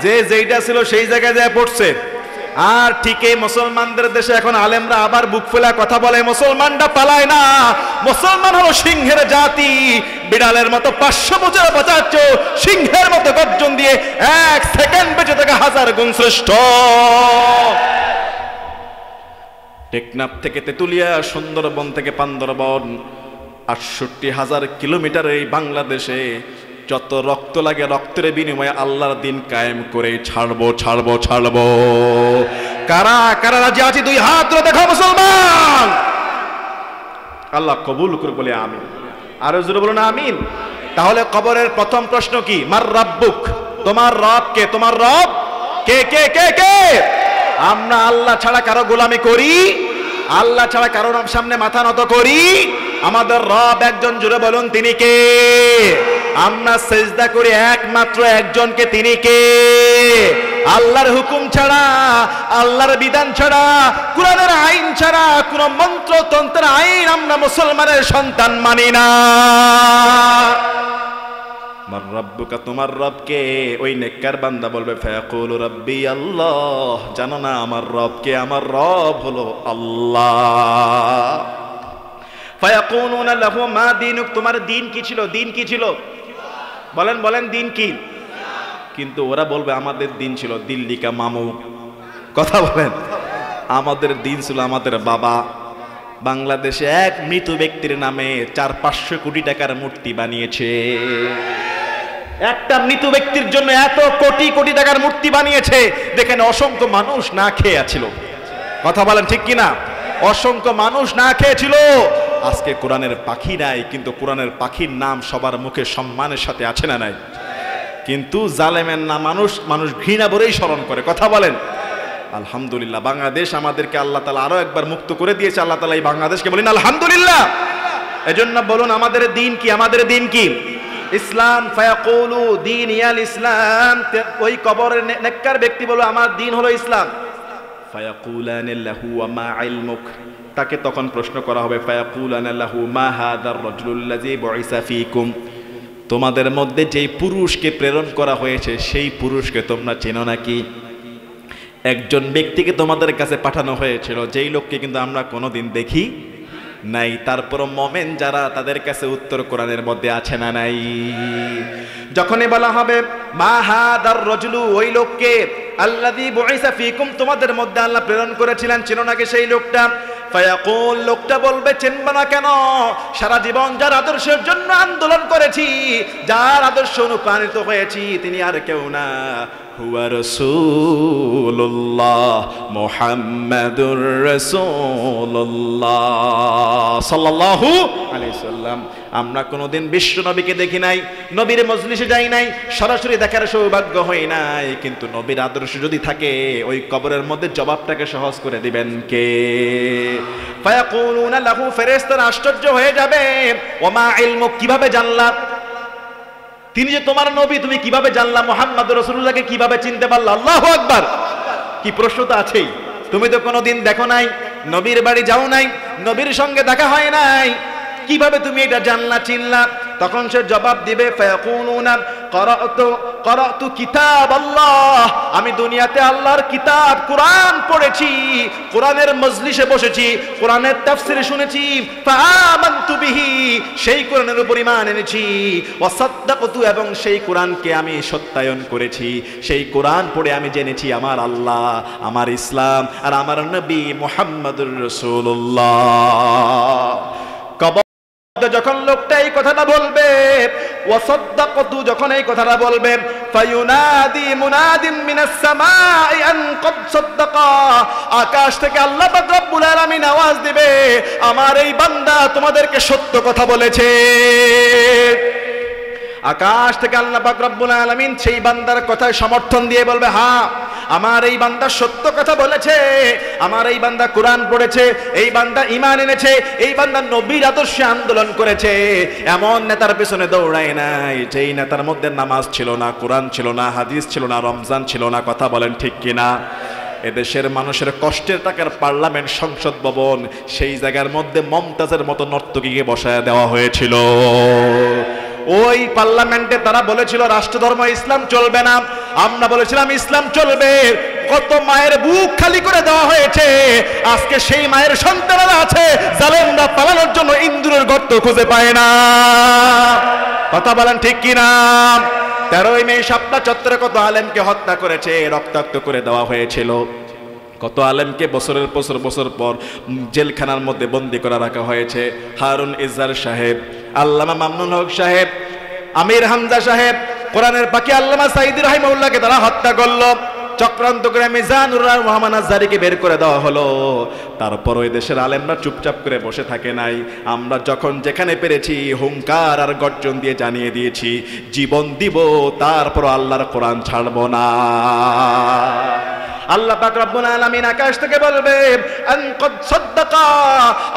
যে যেইটা ছিল সেই জায়গায় যায় পড়ছে। আর ঠিকই মুসলমানদের দেশে এখন আলেমরা আবার বুক ফেলা কথা বলে, মুসলমানরা পালায় না, মুসলমান হলো সিংহের জাতি, বিড়ালের মতো 500 বছর বাঁচাচ্ছ, সিংহের মতো গর্জন দিয়ে 1 সেকেন্ড বেঁচে থাকা 1000 গুণ শ্রেষ্ঠ। টেকনাফ থেকে তেতুলিয়া, সুন্দরবন থেকে বান্দরবন, 68,000 কিলোমিটার এই বাংলাদেশে যত রক্ত লাগে, রক্তের বিনিময়ে আল্লাহর দিন কায়েম করে ছাড়বো, ছাড়বো, ছাড়বো। কারা কারা রাজি আছি? 2 হাত তুলে দেখো মুসলমান। আল্লাহ কবুল করে বলে আমিন। আরো জোরে বলুন আমিন। তাহলে কবরের প্রথম প্রশ্ন কি? মার রাব্বুক, তোমার রব কে? তোমার রব কে? কে কে কে? আমরা আল্লাহ ছাড়া কারো গোলামি করি? আল্লাহ ছাড়া কারোর সামনে মাথা নত করি? আমাদের রব একজন, জুড়ে বলুন তিনি কে? আমরা সেজদা করি একমাত্র একজনকে, তিনি কে? আল্লাহর হুকুম ছাড়া, আল্লাহর বিধান ছাড়া, কুরআনের আইন ছাড়া, কোন মন্ত্র তন্ত্রের আইন আমরা মুসলমানের সন্তান মানি না। মার রাব্বুকা, তোমার রব কে? ওই নেককার বান্দা বলবে ফায়াকুলু রাব্বি আল্লাহ। জানো না আমার রব কে? আমার রব হলো আল্লাহ। ফায়াকুনুনা লাহু মা দীনুক, তোমার দিন কি ছিল? দিন কি ছিল? বলেন বলেন, দিন কি? কিন্তু ওরা বলবে আমাদের দিন ছিল দিল্লি কা মামু। কথা বলেন। আমাদের দিন ছিল আমাদের বাবা বাংলাদেশে এক মৃত ব্যক্তির নামে 400-500 কোটি টাকার মূর্তি বানিয়েছে। একটা মৃত ব্যক্তির জন্য এত কোটি কোটি টাকার মূর্তি বানিয়েছে, দেখেন অসংখ্য মানুষ না খেয়ে ছিল। কথা বলেন ঠিক কিনা? অসংখ্য মানুষ না খেয়েছিল। আজকে কোরআনের পাখি নাই, কিন্তু কোরআনের পাখির নাম সবার মুখে সম্মানের সাথে আছে না নাই? কিন্তু জালেমের নাম মানুষ ঘৃণা ভরেই স্মরণ করে। কথা বলেন। আলহামদুলিল্লাহ, বাংলাদেশ আমাদেরকে আল্লাহ তাআলা আরো একবার মুক্ত করে দিয়েছে। আল্লাহ তাআলা এই বাংলাদেশকে বলেন আলহামদুলিল্লাহ। এজন্য বলুন আমাদের দিন কি? আমাদের দিন কি? ইসলাম। ফায়াকুলু দীন ইয়াল ইসলাম। ওই কবরের নেককার ব্যক্তি বলল আমার দিন হলো ইসলাম। ফায়াকুলান লাহু ওয়া মা ইলমুক, তাকে তখন প্রশ্ন করা হবে ফায়াকুলান লাহু মা হাদার রাজুলুল্লাযী বুইসা ফীকুম, তোমাদের মধ্যে যেই পুরুষকে প্রেরণ করা হয়েছে সেই পুরুষকে তোমরা চেনো নাকি? একজন ব্যক্তিকে তোমাদের কাছে পাঠানো হয়েছিল, যেই লোককে কিন্তু আমরা কোনোদিন দেখি নাই। তারপর মোমেন যারা, তাদের কাছে উত্তর কোরআনের মধ্যে আছে না নাই? যখনই বলা হবে মা হাদার রাজুলু, ওই লোককে, আল্লাযী বুইসা ফীকুম, তোমাদের মধ্যে আল্লাহ প্রেরণ করেছিলেন, চেনো নাকি সেই লোকটা? ফায়াকুল, লোকটা বলবে চিনব না কেন? সারা জীবন যার আদর্শের জন্য আন্দোলন করেছি, যার আদর্শ অনুপ্রাণিত হয়েছি, তিনি আর কেউ না, হুয়া রাসূলুল্লাহ মুহাম্মাদুর রাসূলুল্লাহ সাল্লাল্লাহু আলাইহি সাল্লাম। আমরা কোনোদিন বিশ্ব নবীকে দেখি নাই, নবীর মজলিসে যাই নাই, সরাসরি দেখার সৌভাগ্য হয় নাই, কিন্তু নবীর আদর্শ যদি থাকে ওই কবরের মধ্যে জবাবটাকে সহজ করে দিবেন কে? ফায়াকুলুনা লাহু, ফেরেশতারা আশ্চর্য হয়ে যাবে, ওয়া মা ইলমুক, কিভাবে জানলা? তিনি যে তোমার নবী, তুমি কিভাবে জানলা? মুহাম্মদ রাসূলুল্লাহকে কিভাবে চিনতে পারলা? আল্লাহু আকবার। কি প্রশ্ন তো আছেই। তুমি তো কোনোদিন দেখো নাই, নবীর বাড়ি যাও নাই, নবীর সঙ্গে দেখা হয় নাই, কিভাবে তুমি এটা জানলা, চিনলা? তখন সে জবাব দিবে ফায়াকুনুনা করাতু কিতাব আল্লাহ, আমি দুনিয়াতে আল্লাহর কিতাব কোরআন পড়েছি, কোরআনের মজলিসে বসেছি, কোরআনের তাফসীর শুনেছি, ফাআমানতু বিহি, সেই কোরআনের উপর ঈমান এনেছি, ওয়া সাদ্দাকতু, এবং সেই কোরআনকে আমি সত্যায়ন করেছি। সেই কোরআন পড়ে আমি জেনেছি আমার আল্লাহ, আমার ইসলাম আর আমার নবী মুহাম্মদুর রাসূলুল্লাহ। যখন লোকটা এই কথাটা বলবে, ওয়াসাদ্দাকতু, যখন এই কথাটা বলবে, ফায়ুনাদি মুনাদিন মিনাস সামাই আন ক্বাদ সাদ্দাকা, আকাশ থেকে আল্লাহ পাক রব্বুল আলামিন আওয়াজ দিবে, আমার এই বান্দা তোমাদেরকে সত্য কথা বলেছে। আকাশ থেকে আল্লাহ পাক রব্বুল আলামিন সেই বান্দার কথায় সমর্থন দিয়ে বলবে, হ্যাঁ আমার এই বান্দা সত্য কথা বলেছে, আমার এই বান্দা কোরআন পড়েছে, এই বান্দা ঈমান এনেছে, এই বান্দা নবীর আদর্শে আন্দোলন করেছে। এমন নেতার পেছনে দৌড়ায় নাই যেই নেতার মধ্যে নামাজ ছিল না, কোরআন ছিল না, হাদিস ছিল না, রমজান ছিল না। কথা বলেন ঠিক কিনা? এদেশের মানুষের কষ্টের টাকার পার্লামেন্ট, সংসদ ভবন, সেই জায়গার মধ্যে মমতাজের মতো নর্তকীকে বসায় দেওয়া হয়েছিল। ওই পার্লামেন্টে তারা বলেছিল রাষ্ট্রধর্ম ইসলাম চলবে না, আমরা বলেছিলাম ইসলাম চলবে। কত মায়ের বুক খালি করে দেওয়া হয়েছে। আজকে সেই মায়ের সন্তানরা আছে, জালেমরা পালানোর জন্য ইন্দুরের গর্ত খুঁজে পায় না। কথা বলেন ঠিক কিনা? 13ই মে শাপলা চত্বরে কত আলেমকে হত্যা করেছে, রক্তাক্ত করে দেওয়া হয়েছিল। কত আলেমকে বছরের বছর পর জেলখানার মধ্যে বন্দী করে রাখা হয়েছে। হারুন ইজার সাহেব, আল্লামা মামনুন হক সাহেব, আমির হামজা সাহেব, কোরআনের পাখি আল্লামা সাঈদী রাহিমাহুল্লাহকে তারা হত্যা করলো। চক্রান্ত করে মিজানুর রহমান আজহারীকে বের করে দেওয়া হলো। তারপর ওই দেশের আলেমরা চুপচাপ করে বসে থাকে নাই। আমরা যখন যেখানে পেরেছি হুঙ্কার আর গর্জন দিয়ে জানিয়ে দিয়েছি জীবন দিব, তারপর আল্লাহর কোরআন ছাড়বো না। আল্লাহ পাক রব্বুল আলামিন আকাশ থেকে বলবে, আন কদ সাদ্দাকা,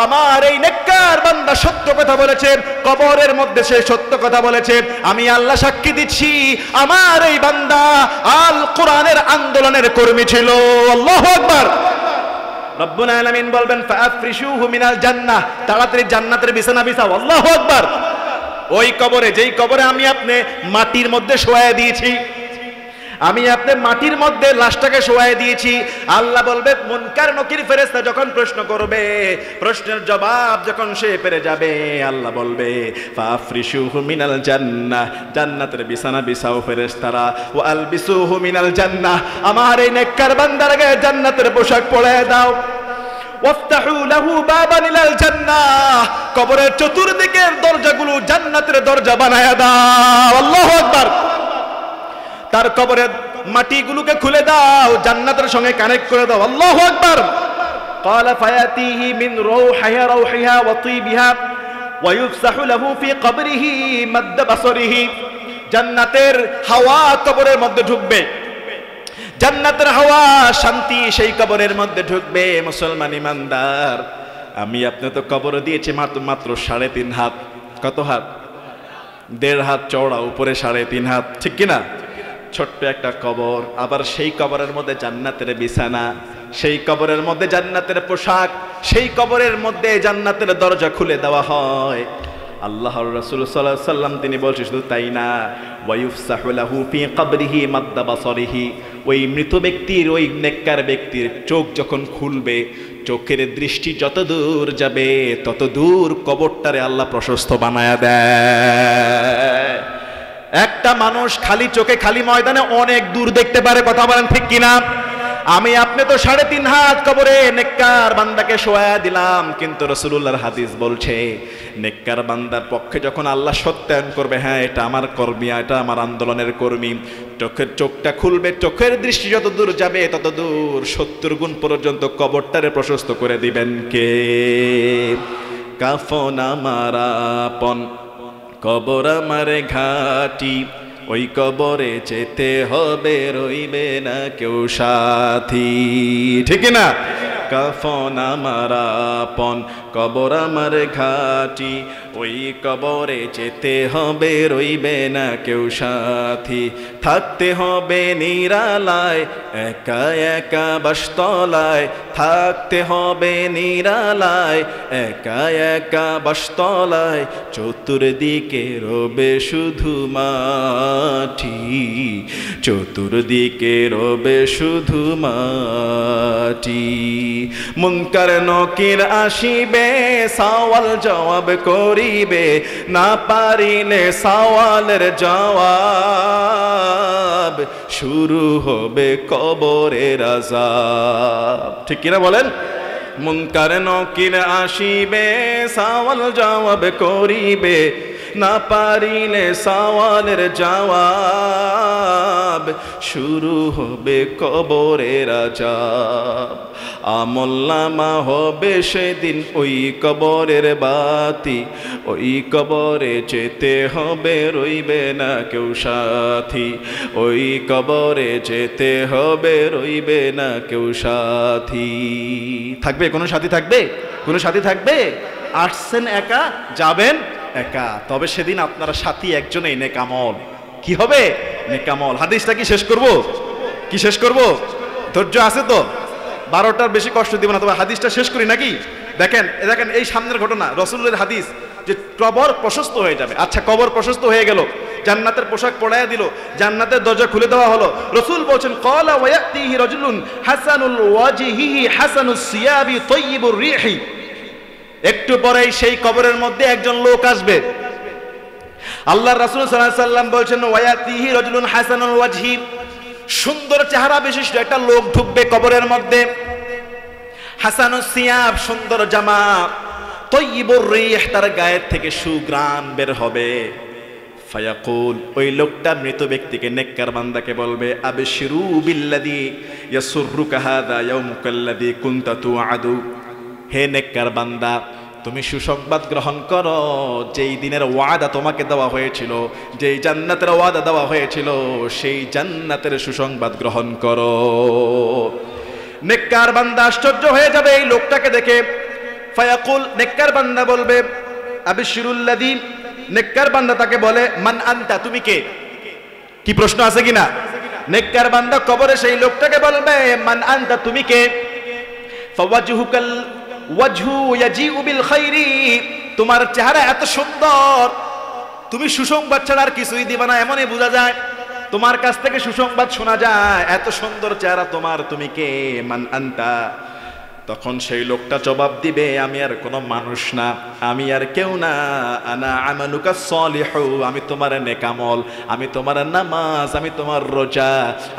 আমার এই নেককার বান্দা সত্য কথা বলেছে, কবরের মধ্যে সে সত্য কথা বলেছে। আমি আল্লাহ সাক্ষী দিচ্ছি, আমার এই বান্দা আল কোরআনের আন্দোলনের কর্মী ছিল। আল্লাহু আকবার। রব্বুল আলামিন বলবেন, ফাআফরিশুহু মিনাল জান্নাহ, তাড়াতাড়ি জান্নাতের বিছানা বিছাও। আল্লাহু আকবার। ওই কবরে, যেই কবরে আমি আপনি মাটির মধ্যে শোয়ায় দিয়েছি, আমি আপনি মাটির মধ্যে লাশটাকে শোয়ায় দিয়েছি, আল্লাহ বলবে, মুনকার নকির ফেরেশতা যখন প্রশ্ন করবে, প্রশ্নের জবাব যখন সে পেরে যাবে, আল্লাহ বলবে, ফাফরিশুহু মিনাল জান্নাহ, জান্নাতের বিছানা বিছাও ফেরেশতারা, ওয়া আলবিসুহু মিনাল জান্নাহ, আমার এই নেককার বান্দার গায়ে জান্নাতের পোশাক পরায় দাও। ওয়াফতাহু লাহু বাবান ইলাল জান্নাহ, কবরের চতুর্দিকের দরজাগুলো জান্নাতের দরজা বানায়া দাও। আল্লাহু আকবার। তার কবরের মাটিগুলোকে খুলে দাও, জান্নাতের সঙ্গে কানেক্ট করে দাও। আল্লাহু আকবার। ক্বালা ফায়াতিহি মিন রাউহিহা ওয়া তিবিহা ওয়া ইফসাহু লাহু ফি কবরিহি মাদ বাসরিহি, জান্নাতের হাওয়া কবরের মধ্যে ঢুকবে, জান্নাতের হাওয়া শান্তি সেই কবরের মধ্যে ঢুকবে। মুসলমান ইমানদার, আমি আপনি তো কবর দিয়েছি মাত্র 3.5 হাত। কত হাত? 1.5 হাত চওড়া, উপরে 3.5 হাত, ঠিক কিনা? ছোট্ট একটা কবর, আবার সেই কবরের মধ্যে জান্নাতের বিছানা, সেই কবরের মধ্যে জান্নাতের পোশাক, সেই কবরের মধ্যে জান্নাতের দরজা খুলে দেওয়া হয়। আল্লাহর রাসূল সাল্লাল্লাহু আলাইহি ওয়াসাল্লাম তিনি বলছেন, শুধু তাই না, ওয়া ইফসাহু লাহু ফি কবরিহি মাদ্দা বাসরিহি, ওই মৃত ব্যক্তির, ওই নেককার ব্যক্তির চোখ যখন খুলবে, চোখের দৃষ্টি যত দূর যাবে তত দূর কবরটারে আল্লাহ প্রশস্ত বানায়া দেয়। একটা মানুষ খালি চোখে, খালি ময়দানে অনেক দূর দেখতে পারে। কথা বলেন ঠিক কিনা? আমি আপনি তো 3.5 হাত কবরে নেককার বান্দাকে শোয়া দিলাম, কিন্তু রাসূলুল্লাহর হাদিস বলছে নেককার বান্দার পক্ষে যখন আল্লাহ সত্যায়ন করবে, হ্যাঁ এটা আমার কর্মী, এটা আমার আন্দোলনের কর্মী, চোখটা খুলবে, চোখের দৃষ্টি যত দূর যাবে তত দূর 70 গুণ পর্যন্ত কবরটারে প্রশস্ত করে দিবেন কে? কাফন আমার আপন, কবর আমার ঘাটি, ওই কবরে যেতে হবে, রইবে না কেউ সাথী, ঠিক না? কাফন আমার আপন, কবর আমার ঘাটি, ওই কবরে যেতে হবে, রইবে না কেউ সাথী। থাকতে হবে নিরালায়, একা একা বাসতলায়, থাকতে হবে নিরালায়, একা একা বাসতলায়, চতুর্দিকে রবে শুধু মাটি, চতুর্দিকে রবে শুধু মাটি। মুনকার নকির আসিবে, সওয়াল জবাব করিবে, না পারিলে সওয়ালের জবাব, শুরু হবে কবরের আযাব। ঠিক কিনা বলেন? মুনকার নকির আসিবে, সওয়াল জবাব করিবে, না পারিলে সওয়ালের জবাব, শুরু হবে কবরের আযাব। আমলনামা হবে সেদিন ওই কবরের বাতি, ওই কবরে যেতে হবে রইবে না কেউ সাথী, ওই কবরে যেতে হবে রইবে না কেউ সাথী। থাকবে কোনো সাথী? থাকবে কোনো সাথী? থাকবে? আসছেন একা, যাবেন একা, তবে সেদিন আপনারা সাথী একজনেই, নেকামল। কি হবে? নেকামল। হাদিসটা কি শেষ করব? কি শেষ করব? ধৈর্য আছে তো? 12টার বেশি কষ্ট দিব না, তবে হাদিসটা শেষ করি নাকি? দেখেন দেখেন এই সামনের ঘটনা, রাসূলের হাদিস যে কবর প্রশস্ত হয়ে যাবে। আচ্ছা, কবর প্রশস্ত হয়ে গেল, জান্নাতের পোশাক পরাইয়া দিল, জান্নাতের দরজা খুলে দেওয়া হলো। রাসূল বলেন, ক্বালা ওয়া ইয়াতিহি রাজুলুন হাসানুল ওয়াজহিহি হাসানুস সিয়াবি তাইয়িবুর রিহি। একটু পরেই সেই কবরের মধ্যে একজন লোক আসবে। আল্লাহর রাসূল সাল্লাল্লাহু আলাইহি সাল্লাম বলেন, ওয়া ইয়াতিহি রাজুলুন হাসানুল ওয়াজহি, সুন্দর চেহারা বিশিষ্ট একটা লোক ঢুকবে কবরের মধ্যে। হাসানুস সিয়াব, সুন্দর জামা, তাইয়িবুর রিহ, তার গায়ের থেকে সুঘ্রাণ বের হবে। ফায়াকুল, ওই লোকটা মৃত ব্যক্তিকে, নেককার বান্দাকে বলবে, আবশিরু বিল্লাযী ইয়াসুররুকা হাযা ইয়াউমুকাল্লাযী কুনতা তুআদু। হে নেককার বান্দা, তুমি সুসংবাদ গ্রহণ করো, যেই দিনের ওয়াদা তোমাকে দেওয়া হয়েছিল, যেই জান্নাতের ওয়াদা দেওয়া হয়েছিল, সেই জান্নাতের সুসংবাদ গ্রহণ করো। নেককার বান্দা আশ্চর্য হয়ে যাবে এই লোকটাকে দেখে। ফায়াকুল, নেককার বান্দা বলবে, আবশিরুল্লাযী, নেককার বান্দা তাকে বলে, মান আনতা, তুমি কে? কি প্রশ্ন আছে কিনা? নেককার বান্দা কবরে সেই লোকটাকে বলবে, মান আনতা, তুমি কে? ফাওয়াজহুকাল ওয়াজহু ইয়াজিউ বিল খাইরি, তোমার চেহারা এত সুন্দর, তুমি সুসংবাদ ছাড়া আর কিছুই দিবা না, এমনই বোঝা যায়, তোমার কাছ থেকে সুসংবাদ শোনা যায়, এত সুন্দর চেহারা তোমার, তুমি কে? মান আনতা। তখন সেই লোকটা জবাব দিবে, আমি আর কোনো মানুষ না, আমি আর কেউ না, আনা আমালুকা সলিহু, আমি তোমার নেকামল, আমি তোমার নামাজ, আমি তোমার রোজা,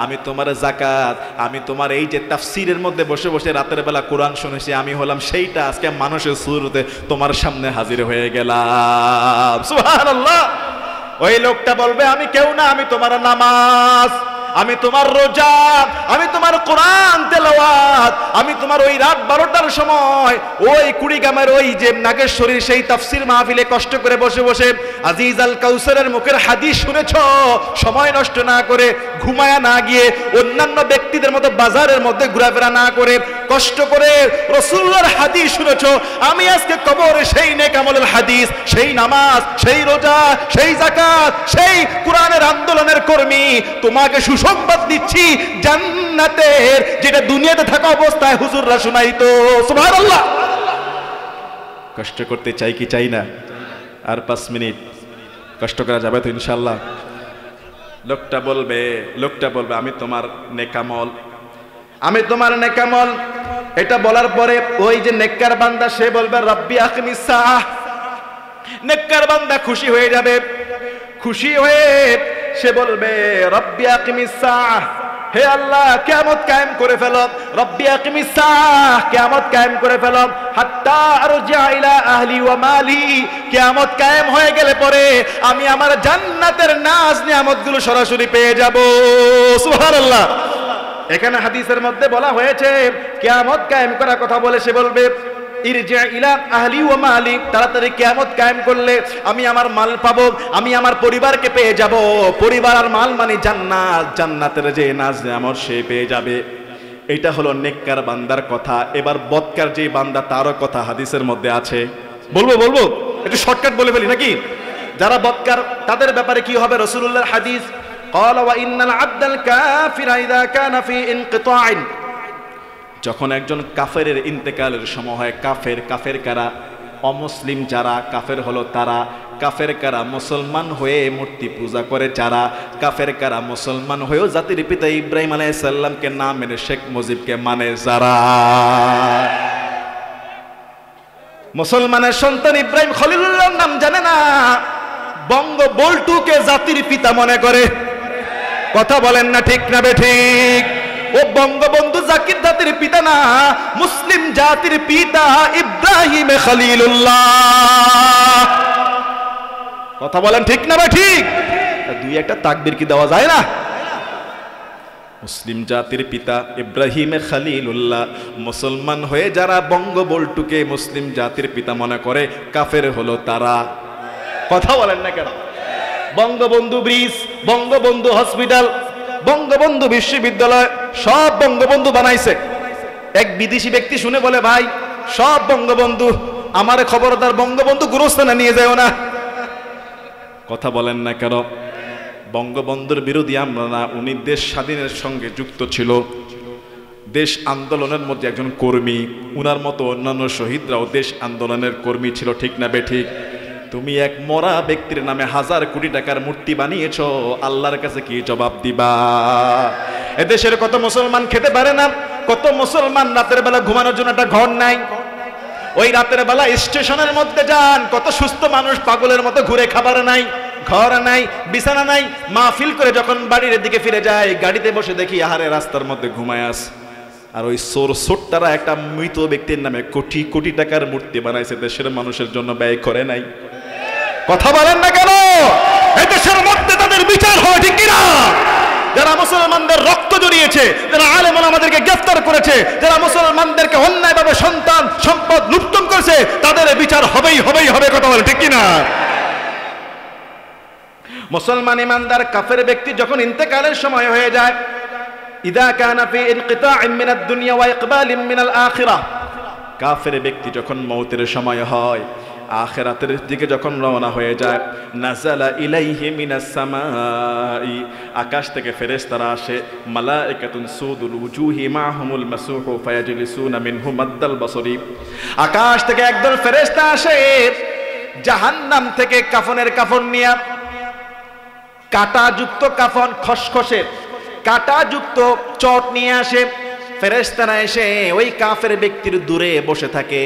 আমি তোমার যাকাত, আমি তোমার এই যে তাফসীরের মধ্যে বসে বসে রাতের বেলা কোরআন শুনেছি, আমি হলাম সেইটা, আজকে মানুষের সুরতে তোমার সামনে হাজির হয়ে গেলাম। সুবহানাল্লাহ। ওই লোকটা বলবে, আমি কেউ না, আমি তোমার নামাজ, আমি তোমার রোজা, আমি তোমার কোরআন তেলাওয়াত, আমি তোমার ওই রাত 12টার সময় ওই কুড়িগ্রামের ওই যে নাগেশ্বরীর সেই তাফসীর মাহফিলে কষ্ট করে বসে বসে আজিজ আল কাউসারের মুখের হাদিস শুনেছ, সময় নষ্ট না করে, ঘুমায়া না গিয়ে, অন্যান্য ব্যক্তিদের মতো বাজারের মধ্যে ঘোরাফেরা না করে, কষ্ট করে রাসূলুল্লাহর হাদিস শুনেছ। আমি আজকে কবরে সেই নেক আমলের হাদিস, সেই নামাজ, সেই রোজা, সেই যাকাত, সেই কোরআনের আন্দোলনের কর্মী, তোমাকে সুসংবাদ দিচ্ছি জান্নাতের, যেটা দুনিয়াতে থাকা অবস্থায় হুজুররা শোনাইতো। সুবহানাল্লাহ। কষ্ট করতে চাই কি চাই না? আর 5 মিনিট কষ্ট করা যাবে তো ইনশাআল্লাহ? লোকটা বলবে আমি তোমার নেকামল, আমি তোমার নেকামল। এটা বলার পরে ওই যে নেককার বান্দা সে বলবে, রব্বি আকিমিস সাআহ। নেককার বান্দা খুশি হয়ে যাবে, খুশি হয়ে সে বলবে, রব্বি আকিমিস সাআহ, হে আল্লাহ কিয়ামত কায়েম করে ফেলো, রব্বি আকিমিস সাআহ, কিয়ামত কায়েম করে ফেলো, হাত্তা আরজিআ ইলা আহলি ওয়া মালি, কিয়ামত কায়েম হয়ে গেলে পরে আমি আমার জান্নাতের নাজ নিয়ামতগুলো সরাসরি পেয়ে যাব। সুবহানাল্লাহ। এখানে হাদিসের মধ্যে বলা হয়েছে কিয়ামত কায়েম করার কথা বলে সে বলবে, ইরজি ইলা আহলি ওয়া মালি, তাড়াতাড়ি কিয়ামত কায়েম করলে আমি আমার মাল পাবো, আমি আমার পরিবারকে পেয়ে যাব। পরিবার আর মাল মানে জান্নাত, জান্নাতের যে নাজ নিয়ামত সে পেয়ে যাবে। এটা হলো নেককার বান্দার কথা। এবার বদকার যে বান্দা তারও কথা হাদিসের মধ্যে আছে, বলবো একটু শর্টকাট বলে ফেলি নাকি? যারা বদকার তাদের ব্যাপারে কি হবে? রাসূলুল্লাহর হাদিস, ক্বালা ওয়া ইন্নাল আবদাল কাফিরা ইযা কানা ফি ইনকিতাইন, যখন একজন কাফেরের ইন্তেকালের সময় হয়, কাফের কারা? অমুসলিম যারা, কাফের হলো তারা। কাফের কারা? মুসলমান হয়ে মূর্তি পূজা করে যারা। কাফের কারা? মুসলমান হয়েও জাতির পিতা ইব্রাহিম আলাইহিস সালামকে না মেনে শেখ মুজিবকে মানে যারা। মুসলমানের সন্তান ইব্রাহিম খলিলুল্লাহর নাম জানে না, বঙ্গ বল্টুকে জাতির পিতা মনে করে। কথা বলেন না ঠিক না বেঠিক? ও বঙ্গবন্ধু জাকির জাতির পিতা না, মুসলিম জাতির পিতা ইব্রাহিম খলিলুল্লাহ। কথা বলেন ঠিক না ভাই ঠিক? দুই একটা তাকবীর কি দেওয়া যায় না? মুসলিম জাতির পিতা ইব্রাহিম খলিলুল্লাহ মুসলমান হয়ে যারা বঙ্গবল্টুকে মুসলিম জাতির পিতা মনে করে কাফের হলো তারা। কথা বলেন না কেন? বঙ্গবন্ধু ব্রিজ, বঙ্গবন্ধু হসপিটাল, বঙ্গবন্ধু বিশ্ববিদ্যালয় সব বঙ্গবন্ধু বানাইছে। এক বিদেশি ব্যক্তি শুনে বলে, ভাই সব বঙ্গবন্ধু, আমার খবরদার বঙ্গবন্ধু গুরুস্থানে নিয়ে যাও না। কথা বলেন না কেন? বঙ্গবন্ধুর বিরোধী আমরা না, উনি দেশ স্বাধীনের সঙ্গে যুক্ত ছিল, দেশ আন্দোলনের মধ্যে একজন কর্মী। উনার মতো অন্যান্য শহীদরাও দেশ আন্দোলনের কর্মী ছিল, ঠিক না বেঠিক? তুমি এক মরা ব্যক্তির নামে 1000 কোটি টাকার মূর্তি বানিয়েছো, আল্লাহর কাছে কি জবাব দিবা? এদেশের কত মুসলমান খেতে পারে না, কত মুসলমান রাতের বেলা ঘুমানোর জন্য একটা ঘর নাই। ওই রাতের বেলা স্টেশনের মধ্যে যান, কত সুস্থ মানুষ পাগলের মতো ঘুরে, খাবার নাই, ঘর নাই, বিছানা নাই। মাহফিল করে যখন বাড়ির দিকে ফিরে যায়, গাড়িতে বসে দেখি আহারে রাস্তার মধ্যে ঘুমায় আছে। আর ওই সোরসোট্টারা একটা মৃত ব্যক্তির নামে কোটি কোটি টাকার মূর্তি বানাইছে, দেশের মানুষের জন্য ব্যয় করে নাই। কথা বলেন না কেন? এই দেশের মধ্যে তাদের বিচার হয়, ঠিক কিনা? যারা মুসলমানদের রক্ত জড়িয়েছে, যারা আলেম ওলামাদেরকে গ্রেফতার করেছে, যারা মুসলমানদেরকে অন্যায়ভাবে সন্তান সম্পদ লুণ্ঠন করেছে, তাদের বিচার হবেই হবে। কথা বলেন ঠিক কিনা? মুসলমান ইমানদার কাফের ব্যক্তি যখন ইন্তেকালের সময় হয়ে যায়, ইদা কানা ফি ইনকিতাইম মিনাদ দুনিয়া ওয়া ইকবালিম মিনাল আখিরাহ, কাফের ব্যক্তি যখন মওতের সময় হয়, আখিরাতের দিকে যখন রওনা হয়ে যায়, নাযালা ইলাইহি মিনাস সামাই, আকাশ থেকে ফেরেশতারা আসে, মালাইকাতুন সুদুল উজুহি মাহুমুল মাসুহু ফায়াজলিসুনা মিনহু মাদ্দাল বসরি, আকাশ থেকে একদল ফেরেশতা আসে জাহান্নাম থেকে কাফনের কাফন নিয়ে, কাঁটাযুক্ত কাফন, খসখসের কাঁটাযুক্ত চট নিয়ে আসে। ফেরেশতারা এসে ওই কাফের ব্যক্তির দূরে বসে থাকে।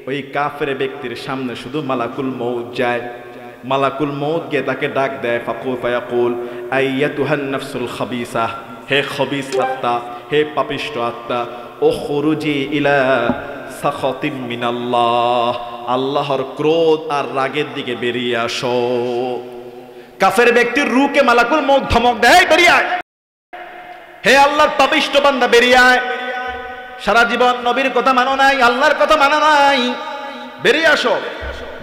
ওই কাফের ব্যক্তির সামনে শুধু মালাকুল মউত যায়। মালাকুল মউত গিয়ে তাকে ডাক দেয়, ফায়াকুল আইয়াতুহান নাফসুল খাবিসা, হে খবিস আত্মা, হে পাপিষ্ট আত্মা, উখরুজি ইলা সাখাতিম মিনাল্লাহ, আল্লাহর ক্রোধ আর রাগের দিকে বেরিয়ে আসো। কাফের ব্যক্তির রূহকে মালাকুল মউত ধমক দেয়, বেরিয়ে আয়, হে আল্লাহর পাপিষ্ট বান্দা বেরিয়ে আয়, সারা জীবন নবীর কথা মানো নাই, আল্লাহর কথা মানো নাই, বেরিয়ে আসো।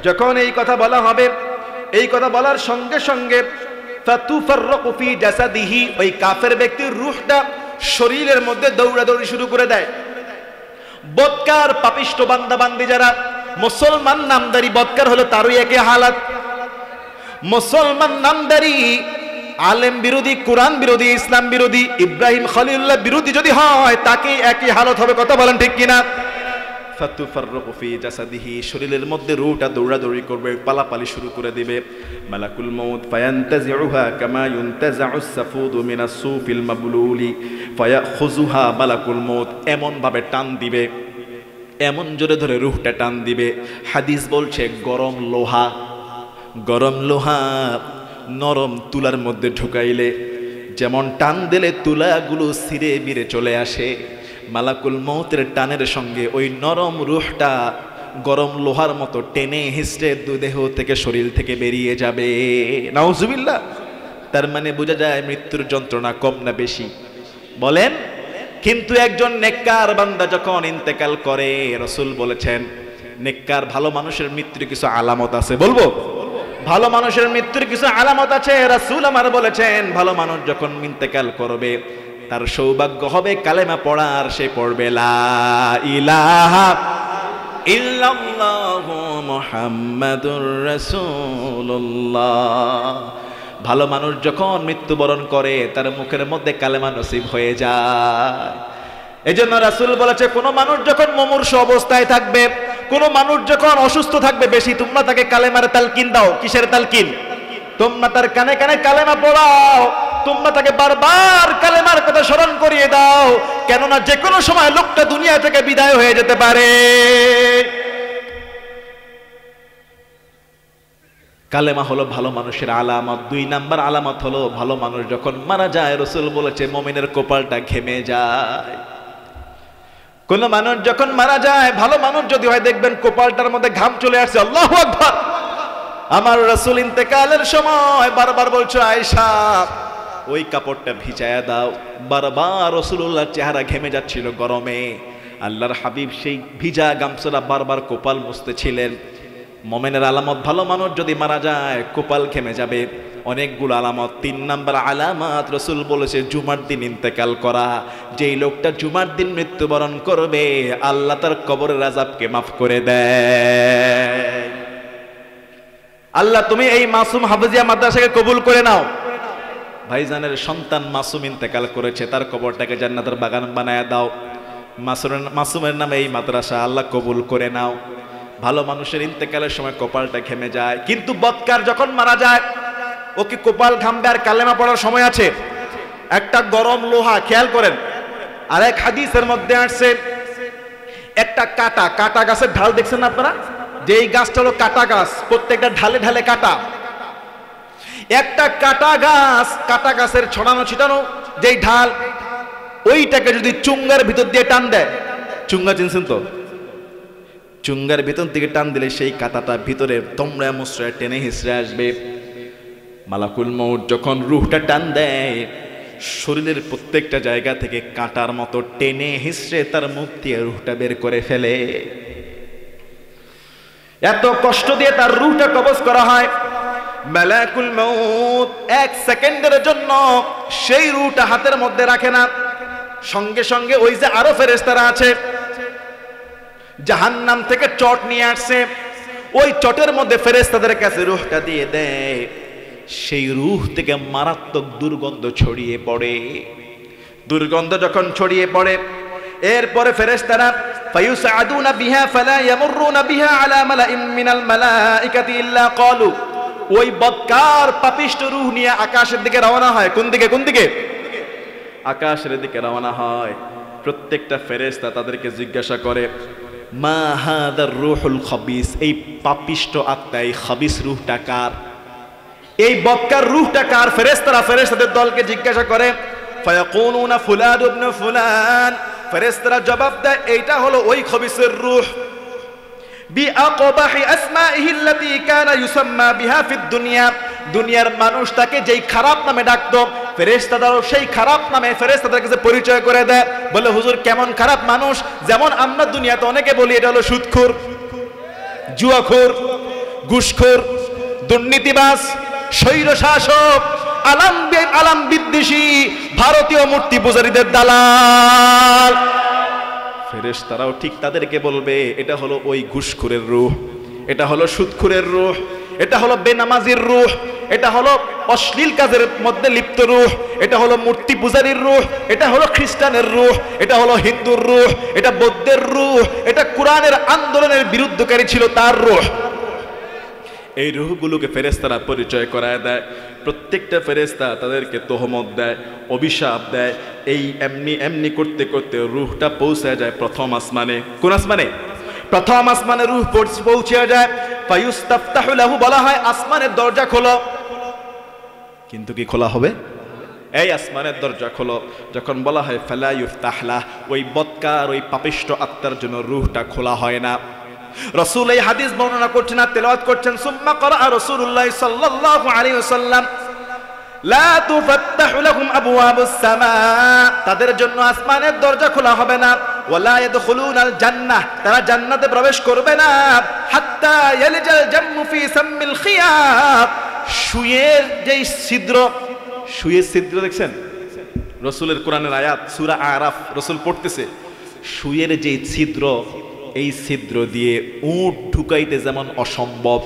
যখন এই কথা বলা হবে, এই কথা বলার সঙ্গে সঙ্গে ফাতুফাররাকু ফি জাসাদিহি, ওই কাফের ব্যক্তির রূহটা শরীরের মধ্যে দৌড়াদৌড়ি শুরু করে দেয়। বদকার পাপিষ্ট বান্দা বান্দি যারা মুসলমান নামদারি বদকার হলো, তারই একই হালাত। মুসলমান নামদারি আলেম বিরোধী, কোরআন বিরোধী, ইসলাম বিরোধী, ইব্রাহিম খলিলুল্লাহ বিরোধী যদি হয়, তাকে একই হালত হবে। কথা বলেন ঠিক কিনা? ফাতুফাররাকু ফি জাসাদিহি, শরীরের মধ্যে রূহটা দৌড়াদৌড়ি করবে, পালাপালি শুরু করে দিবে। মালাকুল মউত ফায়ান্তাজিউহা কামা ইউনতাজাউস সাফুদু মিনাস সুফিল মাবলুলি ফায়াখুযুহা, মালাকুল মউত এমন ভাবে টান দিবে, এমন জোরে ধরে রূহটা টান দিবে। হাদিস বলছে গরম লোহা নরম তুলার মধ্যে ঢুকাইলে যেমন টান দিলে তুলাগুলো ছিঁড়ে বিরে চলে আসে, মালাকুল মউতের টানের সঙ্গে ওই নরম রূহটা গরম লোহার মতো টেনে হিসড়ে দেহ থেকে, শরীর থেকে বেরিয়ে যাবে। নাউজুবিল্লাহ। তার মানে বোঝা যায় মৃত্যুর যন্ত্রণা কম না বেশি? বলেন। কিন্তু একজন নেককার বান্দা যখন ইন্তেকাল করে, রাসূল বলেছেন নেককার ভালো মানুষের মৃত্যুর কিছু আলামত আছে। বলবো ভালো মানুষের মৃত্যুর কিছু আলামত আছে। রাসূল আমার বলেছেন ভালো মানুষ যখন ইন্তেকাল করবে, তার সৌভাগ্য হবে কালেমা পড়ার, সে পড়বে লা ইলাহা ইল্লাল্লাহু মুহাম্মাদুর রাসূলুল্লাহ। ভালো মানুষ যখন মৃত্যুবরণ করে, তার মুখের মধ্যে কালেমা নসিব হয়ে যায়। এজন্য রাসূল বলেছে, কোন মানুষ যখন মুমূর্ষ অবস্থায় থাকবে, কোন মানুষ যখন অসুস্থ থাকবে, বেশি তোমরা তাকে কালেমার তালকিন দাও। কিসের তালকিন? তোমরা তার কানে কানে কালেমা পড়াও, তোমরা তাকে বারবার কালেমার কথা স্মরণ করিয়ে দাও, কেননা যে কোনো সময় লোকটা দুনিয়া থেকে বিদায় হয়ে যেতে পারে। কালেমা হলো ভালো মানুষের আলামত। 2 নাম্বার আলামত হলো ভালো মানুষ যখন মারা যায়, রাসূল বলেছে মুমিনের কপালটা ঘেমে যায়। কোন মানুষ যখন মারা যায়, ভালো মানুষ যদি হয়, দেখবেন কপালটার মধ্যে ঘাম চলে আসছে। আল্লাহু আকবার। আমার রাসূল ইন্তেকালের সময় বারবার বলছো আয়েশা ওই কাপড়টা ভিজায়া দাও। বারবার রাসূলুল্লাহর চেহারা ঘেমে যাচ্ছিল গরমে। আল্লাহর হাবিব সেই ভিজা গামছাটা বারবার কপাল মুছতেছিলেন। মুমিনের আলামত, ভালো মানুষ যদি মারা যায় কপাল ঘেমে যাবে। অনেকগুলো আলামত। 3 নাম্বার আলামত রাসূল বলেছে জুমার দিন ইন্তেকাল করা। যেই লোকটা জুমার দিন মৃত্যুবরণ করবে আল্লাহ তার কবরের আযাবকে মাফ করে দেয়। আল্লাহ তুমি এই মাসুম হাফেজিয়া মাদ্রাসাকে কবুল করে নাও। ভাইজানের সন্তান মাসুম ইন্তেকাল করেছে, তার কবরটাকে জান্নাতের বাগান বানায় দাও। মাসুমের নামে এই মাদ্রাসা আল্লাহ কবুল করে নাও। ভালো মানুষের ইন্তেকালের সময় কপালটা ঘেমে যায়, কিন্তু বদকার যখন মারা যায় ও কি কপাল ঘামবে আর কালেমা পড়ার সময় আছে? একটা গরম লোহা, খেয়াল করেন। আর এক হাদিসের মধ্যে আসছে একটা কাটা গাছের ঢাল দেখছেন না আপনারা? যে এই গাছটা হলো কাটা গাছ, প্রত্যেকটা ঢালে ঢালে কাটা। একটা কাটা গাছের ছড়ানো ছিটানো যেই ঢাল, ওইটাকে যদি চুঙ্গার ভিতর দিয়ে টান দেয়, চুঙ্গা চিনছেন তো? চুঙ্গার ভিতর থেকে টান দিলে সেই কাঁটাটা ভিতরে তোমরা মুসরা টেনে হিসড়ে আসবে। মালাকুল মউত যখন রূহটা টান দেয় শরীরের প্রত্যেকটা জায়গা থেকে কাঁটার মতো টেনে হিসড়ে তার মুখ দিয়ে রূহটা বের করে ফেলে। এত কষ্ট দিয়ে তার রূহটা কবজ করা হয়। মালাকুল মউত 1 সেকেন্ডের জন্য সেই রূহটা হাতের মধ্যে রাখে না, সঙ্গে সঙ্গে ওই যে আরো ফেরেশতারা আছে জাহান্নাম থেকে চট নিয়ে আসছে, ওই চটের মধ্যে ফেরেশতাদের কাছে রূহটা দিয়ে দেয়। সেই রূহ থেকে মারাত্মক দুর্গন্ধ ছড়িয়ে পড়ে। দুর্গন্ধ যখন ছড়িয়ে পড়ে এরপরে ফেরেশতারা ফায়ুসআদুনা বিহা ফালা ইয়ামুরুনা বিহা আলা মালাইম মিনাল মালাইকাতি ইল্লা ক্বালু, ওই বদকার পাপিষ্ট রূহ নিয়ে আকাশের দিকে রওনা হয়। কোন দিকে? আকাশের দিকে রওনা হয়। প্রত্যেকটা ফেরেশতা তাদেরকে জিজ্ঞাসা করে মা হাদার রূহুল খাবিস, এই পাপিষ্ট আত্মা, এই খাবিস রূহটা কার? এই বদকার রূহটা কার? ফেরেশতাদের দলকে জিজ্ঞাসা করে। ফায়াকুলুনা ফুলান ইবনে ফুলান, ফেরেশতারা জবাব দেয় এইটা হলো ওই খাবিসের রূহ। বিআকবাহি আসমাইহি আল্লাতী কানা ইউসাম্মা বিহা ফিদ দুনিয়া, দুনিয়ার মানুষ তাকে যেই খারাপ নামে ডাকতো ফেরেশতারাও সেই খারাপ নামে ফেরেশতাদের কাছে পরিচয় করে দেয়। বলে হুজুর কেমন খারাপ মানুষ? যেমন আমরা দুনিয়াতে অনেকে বলি এটা হলো সুদখোর, জুয়াখোর, ঘুষখোর, দুর্নীতিবাজ, স্বৈরশাসক, আলাম বিদ্বেষী, ভারতীয় মূর্তি পূজারীদের দালাল। ফেরেশতারাও ঠিক তাদেরকে বলবে এটা হলো ওই ঘুষখোরের রূহ, এটা হলো সুদখোরের রূহ, এটা হলো বেনামাজির রূহ, এটা হলো অশ্লীল কাজের মধ্যে লিপ্ত রূহ, এটা হলো মূর্তি পূজারীর রূহ, এটা হলো খ্রিস্টানের রূহ, এটা হলো হিন্দুর রূহ, এটা বৌদ্ধের রূহ, এটা কোরআনের আন্দোলনের বিরুদ্ধকারী ছিল তার রূহ। এই রূহগুলোকে ফেরেশতারা পরিচয় করায় দেয়। প্রত্যেকটা ফেরেশতা তাদেরকে তহমত দেয়, অভিশাপ দেয়। এই এমনি করতে করতে রূহটা পৌঁছে যায় প্রথম আসমানে। কোন আসমানে? প্রথম আসমানে রূহ পৌঁছে যায়। ফায়ুস্তাফতাহু লাহু, বলা হয় আসমানের দরজা খোলো। কিন্তু কি খোলা হবে? এই আসমানের দরজা খোলো। যখন বলা হয় ফালা ইফতাহ লাহ, ওই বদকার ওই পাপিষ্ট আত্মার জন্য রূহটা খোলা হয় না। রাসূল এই হাদিস বর্ণনা করছেন আর তেলাওয়াত করছেন। সুম্মা ক্বারা রাসূলুল্লাহ সাল্লাল্লাহু আলাইহি ওয়াসাল্লাম লা তুফাত্তাহু লাহুম আবওয়াবুস সামা, তাদের জন্য আসমানের দরজা খোলা হবে না। ওয়ালা ইয়াদখুলুনাল জান্নাহ, তারা জান্নাতে প্রবেশ করবে না। হাত্তা ইয়ালিজাল জাম্মু ফি সাম্মিল খিয়াত, সুয়ের যেই ছিদ্র, সুয়ের ছিদ্র দেখছেন? রাসূলের কোরআনের আয়াত সূরা আরাফ রাসূল পড়তেছে। সুয়ের যেই ছিদ্র, এই ছিদ্র দিয়ে উট ঢুকাইতে যেমন অসম্ভব,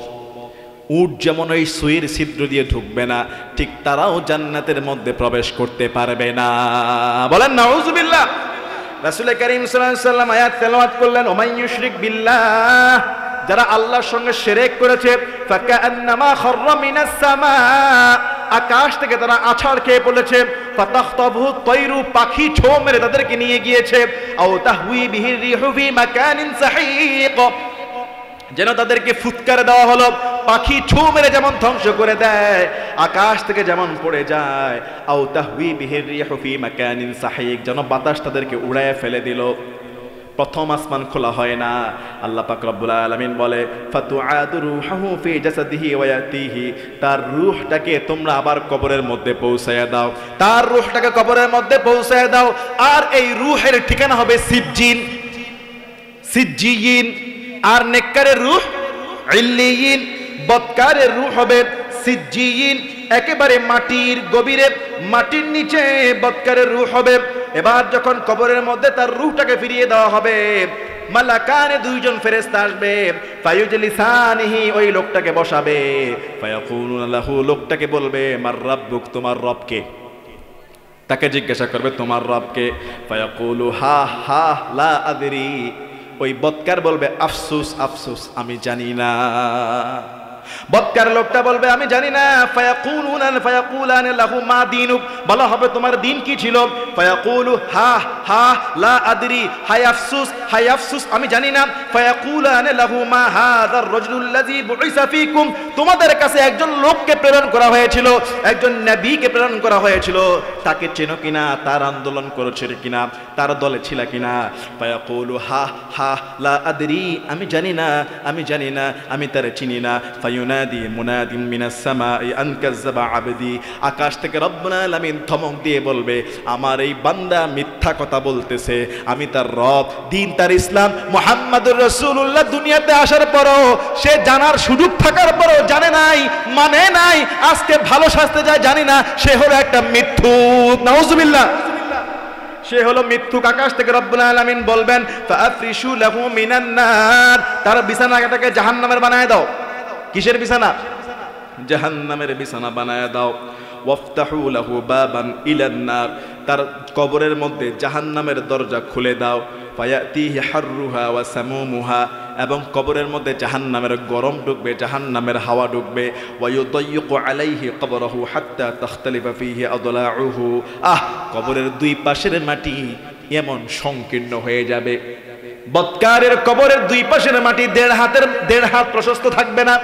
উট যেমন ওই সুয়ের ছিদ্র দিয়ে ঢুকবে না, ঠিক তারাও জান্নাতের মধ্যে প্রবেশ করতে পারবে না। বলেন নাউযুবিল্লাহ। রাসূল কারীম সাল্লাল্লাহু আলাইহি ওয়াসাল্লাম আয়াত তেলাওয়াত করলেন, ওমাই ইউশরিক বিল্লাহ, যারা আল্লাহর সঙ্গে শিরক করেছে, ফাকান্নামা খাররা মিনাস সামা, আকাশ থেকে তারা আছাড় খেয়ে পড়েছে। ফাতাখতাবহু তায়রু, পাখি ছো মেরে তাদেরকে নিয়ে গিয়েছে। আও তাহউই বিহি রিহু ফি মাকানিন সাহিক, যেন তাদেরকে ফুৎকার দেওয়া হলো। পাখি ছো মেরে যেমন ধ্বংস করে দেয়, আকাশ থেকে যেমন পড়ে যায়। আও তাহউই বিহি রিহু ফি মাকানিন সাহিক, যেন বাতাস তাদেরকে উড়ায় ফেলে দিল। প্রথম আসমান খোলা হয় না। আল্লাহ পাক রব্বুল আলামিন বলে ফাতুআদু রূহুহু ফি জাসাদিহি ওয়া ইয়াতিহি, তার রূহটাকে তোমরা আবার কবরের মধ্যে পৌঁছায়া দাও, তার রূহটাকে কবরের মধ্যে পৌঁছায়া দাও। আর এই রূহের ঠিকানা হবে সিজ্জিন, সিজ্জিয়িন। আর নেককারের রূহ ইল্লিয়িন, বদকারের রূহ হবে সিজ্জিয়িন, একেবারে মাটির গভীরে, মাটির নিচে বদকারের রূহ হবে। এবার যখন কবরের মধ্যে তার রূহটাকে ফিরিয়ে দেওয়া হবে, মালাকানে দুইজন ফেরেশতা আসবে, ফায়ুজলিসানিহি, ওই লোকটাকে বসাবে, ফায়াকুলুনা লাহু, লোকটাকে বলবে মার রাব্বুক, তোমার রব কে? তাকে জিজ্ঞাসা করবে তোমার রব কে? ফায়াকুলু হা হা লা আদরি, ওই বদকার বলবে আফসুস আফসুস, আমি জানি না। বদকার লোকটা বলবে আমি জানি না। ফায়াকুলান লাহু মা দীনুক, বলা হবে তোমার দিন কি ছিল? ফায়াকুলু হা হা লা আদরি, হায় আফসুস হায় আফসুস, আমি জানি না। ফায়াকুলান লাহু মা হাযার রাজুলুল্লাযী বুইসা ফীকুম, তোমাদের কাছে একজন লোককে প্রেরণ করা হয়েছিল, একজন নবীকে প্রেরণ করা হয়েছিল, তাকে চেনো কিনা? তার আন্দোলন করেছিল কিনা? তার দলে ছিল কিনা? ফায়াকুলু হা হা লা আদরি, আমি জানি না, আমি জানি না, আমি তারে চিনি না। ফায়ুনাদি মুনাদিম মিনাস সামাই আন কাযাবা আবদি, আকাশ থেকে রব্বুল আলামিন ধমক দিয়ে বলবে আমার এই বান্দা মিথ্যা কথা বলতেছে, আমি তার রব, দিন তার ইসলাম, মুহাম্মাদুর রাসূলুল্লাহ দুনিয়াতে আসার পরও সে জানার সুযোগ থাকার পরও জানে নাই, মানে নাই, আজকে ভালো শাস্তি যায় জানি না, সে হলো একটা মিথ্যুক। নাউজুবিল্লাহ, সে হলো মিথ্যুক। আকাশ থেকে রব্বুল আলামিন বলবেন ফাআফরিশু লাহু মিনান নার, তার বিছানাটাকে জাহান্নামের বানায় দাও। কিসের বিছানা? জাহান্নামের বিছানা বানায় দাও। ওয়াফতাহু লাহু বাবান ইলান নার, তার কবরের মধ্যে জাহান্নামের দরজা খুলে দাও। ফায়াতিহি হাররুহা ওয়া সামুমুহা, এবং কবরের মধ্যে জাহান্নামের গরম ঢুকবে, জাহান্নামের হাওয়া ঢুকবে। ওয়া ইউদাইয়িকু আলাইহি কবরহু হাত্তা তাখতালিফা ফীহি আদলাউহু, কবরের দুই পাশের মাটি এমন সংকীর্ণ হয়ে যাবে, বদকারের কবরের দুই পাশের মাটি 1.5 হাত প্রশস্ত থাকবে না,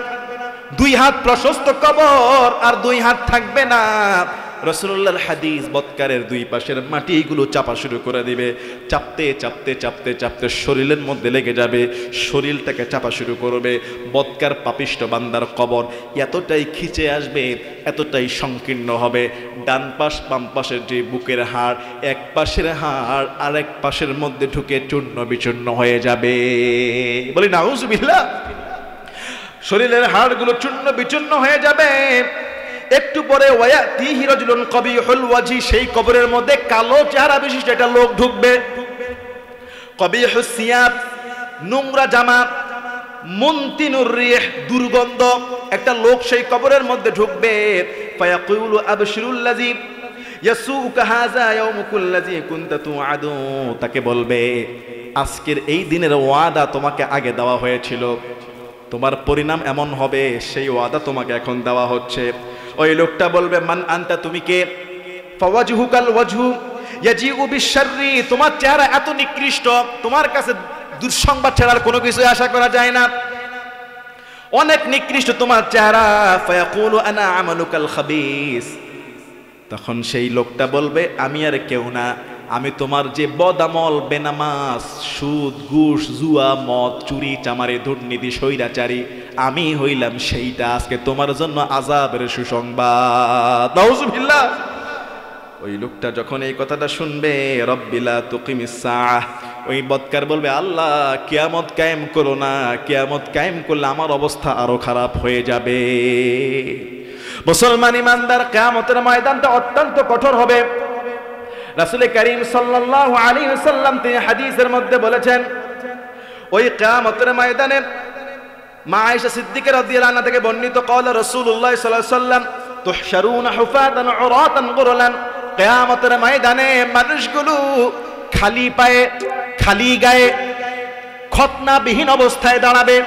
2 হাত প্রশস্ত কবর আর 2 হাত থাকবে না। রাসূলুল্লাহর হাদিস, বদকারের দুই পাশের মাটিগুলো চাপা শুরু করে দিবে, চাপতে চাপতে চাপতে চাপতে শরীরের মধ্যে লেগে যাবে, শরীরটাকে চাপা শুরু করবে। বদকার পাপিষ্ট বান্দার কবর এতটাই খিচে আসবে, এতটাই সংকীর্ণ হবে, ডান পাশ বাম পাশের যে বুকের হাড়, এক পাশের হাড় আর এক পাশের মধ্যে ঢুকে চূর্ণ বিচূর্ণ হয়ে যাবে। বলি নাউজুবিল্লাহ, শরীরের হাড়গুলো চূর্ণ বিচূর্ণ হয়ে যাবে। একটু পরে ওয়ায়াতিহি রাজুলুন কবিহুল ওয়াজি, সেই কবরের মধ্যে কালো চেহারা বিশিষ্ট একটা লোক ঢুকবে। কবিহুস সিয়াব, নোংরা জামা, মুনতিনুর রিহ, দুর্গন্ধ একটা লোক সেই কবরের মধ্যে ঢুকবে। ফায়াকুলু আবশিরুল্লাযী ইয়াসুকা হাযা ইয়াউমুকুল্লাযী কুনতা তুআদু, তাকে বলবে আজকের এই দিনের ওয়াদা তোমাকে আগে দেওয়া হয়েছিল, তোমার পরিণাম এমন হবে, সেই ওয়াদা তোমাকে এখন দেওয়া হচ্ছে। ওই লোকটা বলবে মান আনতা, তুমি কে? ফাওয়াজহুকাল ওয়াজহু ইয়াজিউ বিশাররি, তোমার চেহারা এত নিকৃষ্ট, তোমার কাছে দুঃসংবাদ ছাড়া কোনো কিছু আশা করা যায় না, অনেক নিকৃষ্ট তোমার চেহারা। ফায়াকুলু আনা আমালুকাল খাবিস, তখন সেই লোকটা বলবে আমি আর কেউ না, আমি তোমার যে বদামল, বেনামাজ, সুদ, ঘুষ, জুয়া, মদ, চুরি, চামারি, দুর্নীতি, স্বৈরাচারী, আমি হইলাম সেইটা, আজকে তোমার জন্য আযাবের সুসংবাদ। নাউজুবিল্লাহ। ওই লোকটা যখন এই কথাটা শুনবে, রব্বিলা তুকিমিস সাআহ, ওই বদকার বলবে আল্লাহ কিয়ামত কায়েম করো না, কিয়ামত কায়েম করলে আমার অবস্থা আরো খারাপ হয়ে যাবে। মুসলমান ইমানদার, কিয়ামতের ময়দানটা অত্যন্ত কঠোর হবে। রাসূল করিম সাল্লাল্লাহু আলাইহি ওয়াসাল্লাম তিনি হাদিসের মধ্যে বলেছেন, ওই কিয়ামতের ময়দানে মা আয়েশা সিদ্দিকা রাদিয়াল্লাহু আনহা থেকে বর্ণিত, قال রাসূলুল্লাহ সাল্লাল্লাহু আলাইহি ওয়াসাল্লাম তুহশারুনা হুফাতান উরাতান গুরলান, কিয়ামতের ময়দানে মানুষগুলো খালি পায়ে, খালি গায়ে, খতনাবিহীন অবস্থায় দাঁড়াবে।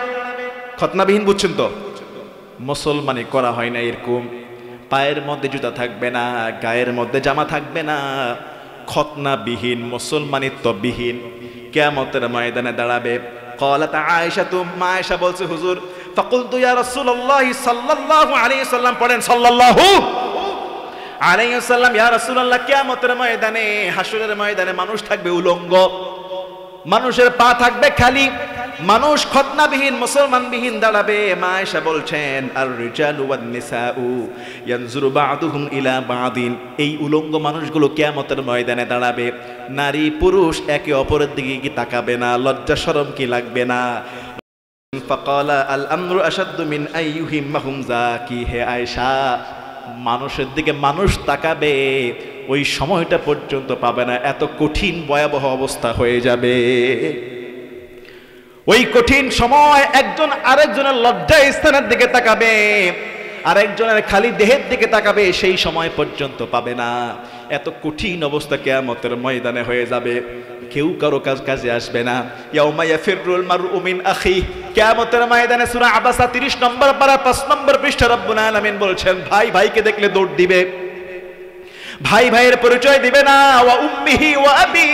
খতনাবিহীন বুঝছেন তো? মুসলমানি করা হয় না এরকম, পায়ের মধ্যে জুতা থাকবে না, গায়ের মধ্যে জামা থাকবে না, খতনাবিহীন, মুসলমানিত্ববিহীন কিয়ামতের ময়দানে দাঁড়াবে। قالت عائشة, মা আয়েশা বলছে হুজুর, فقلت يا رسول الله صلى الله عليه وسلم, পড়েন সাল্লাল্লাহু আলাইহি ওয়াসাল্লাম, ইয়া রাসূলুল্লাহ কিয়ামতের ময়দানে, হাসরের ময়দানে মানুষ থাকবে উলঙ্গ, মানুষের পা থাকবে খালি, মানুষ খতনাবিহীন মুসলমানবিহীন দাঁড়াবে। মা আয়েশা বলছেন আর রিজালু ওয়ান নিসাউ ইয়ানজুরু বা'দুহুম ইলা বা'দিন, এই উলঙ্গ মানুষগুলো কিয়ামতের ময়দানে দাঁড়াবে, নারী পুরুষ একে অপরের দিকে কি তাকাবে না, লজ্জা শরম কি লাগবে না? ফাকালা আল আমরু আশাদ্দু মিন আইয়ুহিম্মাহুম যাকি, হে আয়েশা মানুষের দিকে মানুষ তাকাবে ওই সময়টা পর্যন্ত পাবে না, এত কঠিন ভয়াবহ অবস্থা হয়ে যাবে। ওই কঠিন সময় একজন আরেকজনের লজ্জা স্থানের দিকে তাকাবে, আরেকজনের খালি দেহের দিকে তাকাবে, সেই সময় পর্যন্ত পাবে না। এত কঠিন অবস্থা কিয়ামতের ময়দানে হয়ে যাবে, কেউ কারো কাজে আসবে না। ইয়াউমা ইয়াফিরুল মারউ মিন আখি, কিয়ামতের ময়দানে সূরা আবাসা 30 নম্বর পারা 5 নম্বর পৃষ্ঠা রব্বুল আলামিন বলছেন ভাই ভাইকে দেখলে দৌড় দিবে, ভাই ভাইয়ের পরিচয় দিবে না। ওয়া উম্মিহি ওয়া আবি,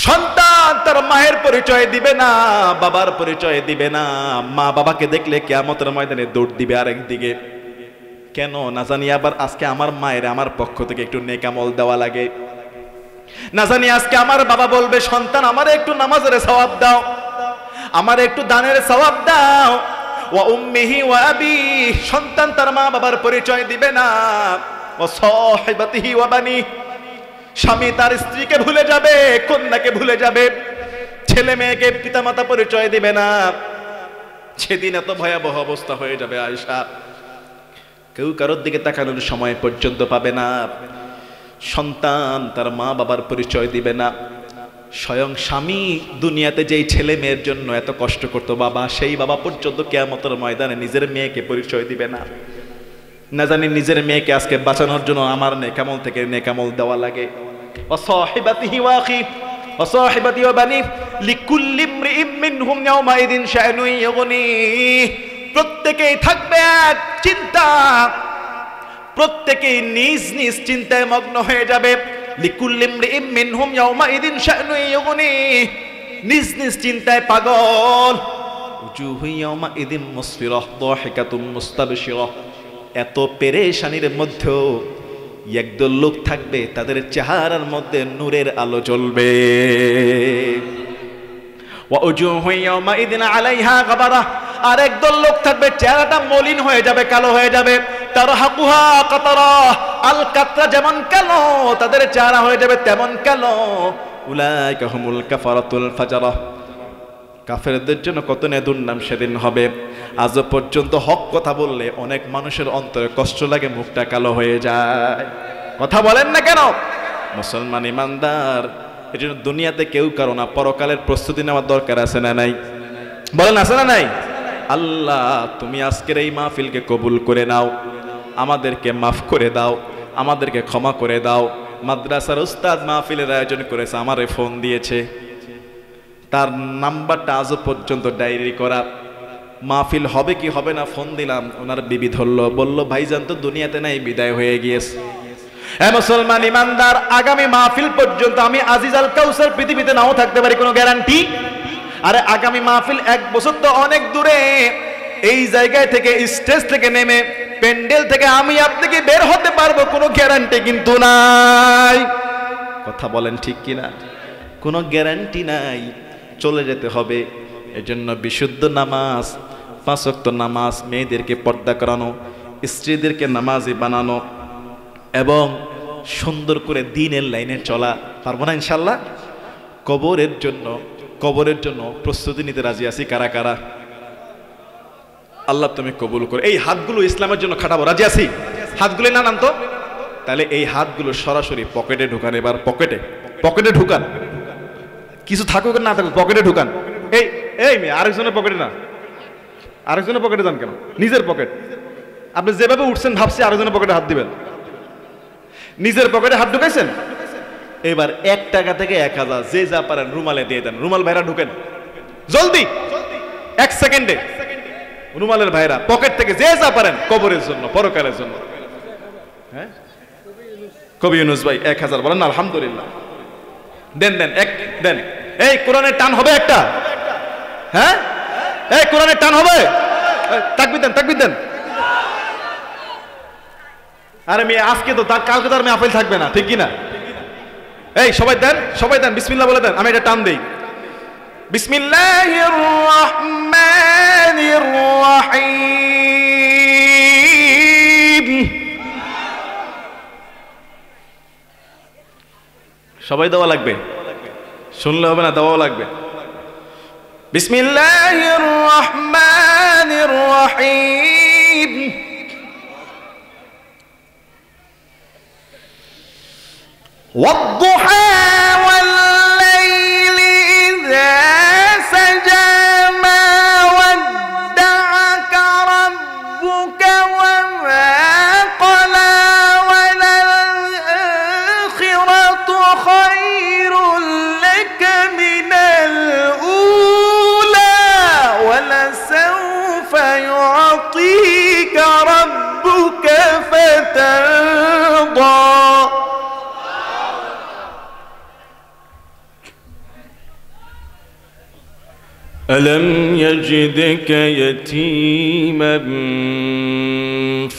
সন্তান তার মায়ের পরিচয় দিবে না, বাবার পরিচয় দিবে না। মা বাবাকে দেখলে কিয়ামতের ময়দানে দৌড় দিবে আরেকদিকে। কেন না জানি আবার আজকে আমার মায়ের আমার পক্ষ থেকে একটু নেক আমল দেওয়া লাগে, না জানি আজকে আমার বাবা বলবে সন্তান আমারে একটু নামাজের সওয়াব দাও, আমারে একটু দানের সওয়াব দাও। ওয়া উম্মিহি ওয়া আবি, সন্তান তার মা বাবার পরিচয় দিবে না। ওয়া সাহিবাতিহি ওয়া বানি, স্বামী তার স্ত্রীকে ভুলে যাবে, কন্যাকে ভুলে যাবে, ছেলে মেয়েকে পিতামাতা পরিচয় দিবে না। সেদিন এত ভয়াবহ অবস্থা হয়ে যাবে আয়েশা, কেউ কারোর দিকে তাকানোর সময় পর্যন্ত পাবে না। সন্তান তার মা বাবার পরিচয় দিবে না। স্বয়ং স্বামী দুনিয়াতে যেই ছেলে মেয়ের জন্য এত কষ্ট করতো বাবা, সেই বাবা পর্যন্ত কিয়ামতের ময়দানে নিজের মেয়েকে পরিচয় দিবে না। না জানি নিজের মেয়েকে আজকে বাঁচানোর জন্য আমার নেকামল থেকে নেকামল দেওয়া লাগে। ওয়াসাহিবাতিহি ওয়া আখি ওয়াসাহিবাতি ওয়া বানি লিকুল্লি ইমরিইম মিনহুম ইয়াওমাইদিন শাআনুন ইউগনি, প্রত্যেকেই থাকবে এক চিন্তা, প্রত্যেকেই নিজ নিজ চিন্তায় মগ্ন হয়ে যাবে। লিকুল্লি ইমরিইম মিনহুম ইয়াওমাইদিন শাআনুন ইউগনি, নিজ নিজ চিন্তায় পাগল। উজুহু ইয়াওমাইদিন মুসফিরাহ দাহিকাতুম মুস্তাবশিরাহ, এত পেরেশানির মধ্যেও একদল লোক থাকবে তাদের চেহারার মধ্যে নূরের আলো জ্বলবে। ওয়া উজুহু ইয়াওমাইদিন আলাইহা গাবারা, আর একদল লোক থাকবে চেহারাটা মলিন হয়ে যাবে, কালো হয়ে যাবে। তারহাকুহা কাতারা, আল কাতরা যেমন কালো তাদের চেহারা হয়ে যাবে তেমন কালো। উলাইকা হুমুল কাফারাতুল ফাজারা, কাফেরদের জন্য কত না দুর্নাম সেদিন হবে। আজ পর্যন্ত হক কথা বললে অনেক মানুষের অন্তরে কষ্ট লাগে, মুখটা কালো হয়ে যায়। কথা বলেন না কেন? মুসলমান ইমানদার, এই জন্য দুনিয়াতে কেউ কারো না, পরকালের প্রস্তুতি নেওয়ার দরকার আছে না নাই? বলেন আছে না নাই? আল্লাহ তুমি আজকের এই মাহফিলকে কবুল করে নাও, আমাদেরকে মাফ করে দাও, আমাদেরকে ক্ষমা করে দাও। মাদ্রাসার উস্তাদ মাহফিলের আয়োজন করেছে, আমারে ফোন দিয়েছে, তার নাম্বারটা আজও পর্যন্ত ডায়েরি করা। মাহফিল হবে কি হবে না ফোন দিলাম, ওনার বিবি ধরলো, বলল ভাইজান তো দুনিয়াতে নাই, বিদায় হয়ে গিয়েছে। মুসলমান ইমানদার, আগামী মাহফিল পর্যন্ত আমি আজিজ আল কাউসার পৃথিবীতে নাও থাকতে পারি, কোনো গ্যারান্টি? আরে আগামী মাহফিল 1 বছর তো অনেক দূরে। এই জায়গায় থেকে, স্টেজ থেকে নেমে, প্যান্ডেল থেকে আমি আপনাকে বের হতে পারবো, কোনো গ্যারান্টি কিন্তু নাই। কথা বলেন ঠিক কিনা? কোনো গ্যারান্টি নাই, চলে যেতে হবে। এজন্য বিশুদ্ধ নামাজ, 5 ওয়াক্ত নামাজ, মেয়েদেরকে পর্দা করানো, স্ত্রীদেরকে নামাজি বানানো এবং সুন্দর করে দ্বীনের লাইনে চলা। পারবো না ইনশাল্লাহ? কবরের জন্য প্রস্তুতি নিতে রাজি আছি কারা কারা? আল্লাহ তুমি কবুল করে। এই হাতগুলো ইসলামের জন্য খাটাবো, রাজি আছি? হাতগুলো না নাম তো, তাহলে এই হাতগুলো সরাসরি পকেটে ঢুকান। এবার পকেটে ঢুকান, কিছু থাকুক না থাকুক পকেটে ঢুকান। এই মেয়ে, আরেকজনের পকেটে না, আরেকজনের পকেটে যান কেন? নিজের পকেট। আপনি যেভাবে উঠছেন ভাবছি আরেকজনের পকেটে হাত দিবেন, নিজের পকেটে হাত ঢুকাইছেন। এবার 1 টাকা থেকে 1000 যে যা পারেন রুমালে দিয়ে দেন। রুমাল ভাইরা ঢুকেন জলদি, 1 সেকেন্ডে। রুমালের ভাইরা পকেট থেকে যে যা পারেন কবরের জন্য, পরকালের জন্য। হ্যাঁ, কবি ইউনুস ভাই 1000 বলেন না? আলহামদুলিল্লাহ। দেন দেন। এই কোরআনের টান হবে একটা? হ্যাঁ, এই কোরআনের টান হবে? তাকবীর দেন। আরে মেয়ে, আজকে তো তার, কালকে তার মেয়ে আপেল থাকবে না, ঠিক কিনা? এই সবাই দেন বিসমিল্লাহ বলে দেন, আমি এটা টান দেই। বিসমিল্লাহির রহমানির রহিম। সবাই দেওয়া লাগবে, শুনলে হবে না, দেওয়াও লাগবে। বিসমিল্লাহির রহমানির রহিম। والضحى والليل إذا سجى ما ودعك ربك وما قلى وللآخرة خير لك من الأولى ولسوف يعطيك ربك فترضى. ألم يجدك يتيما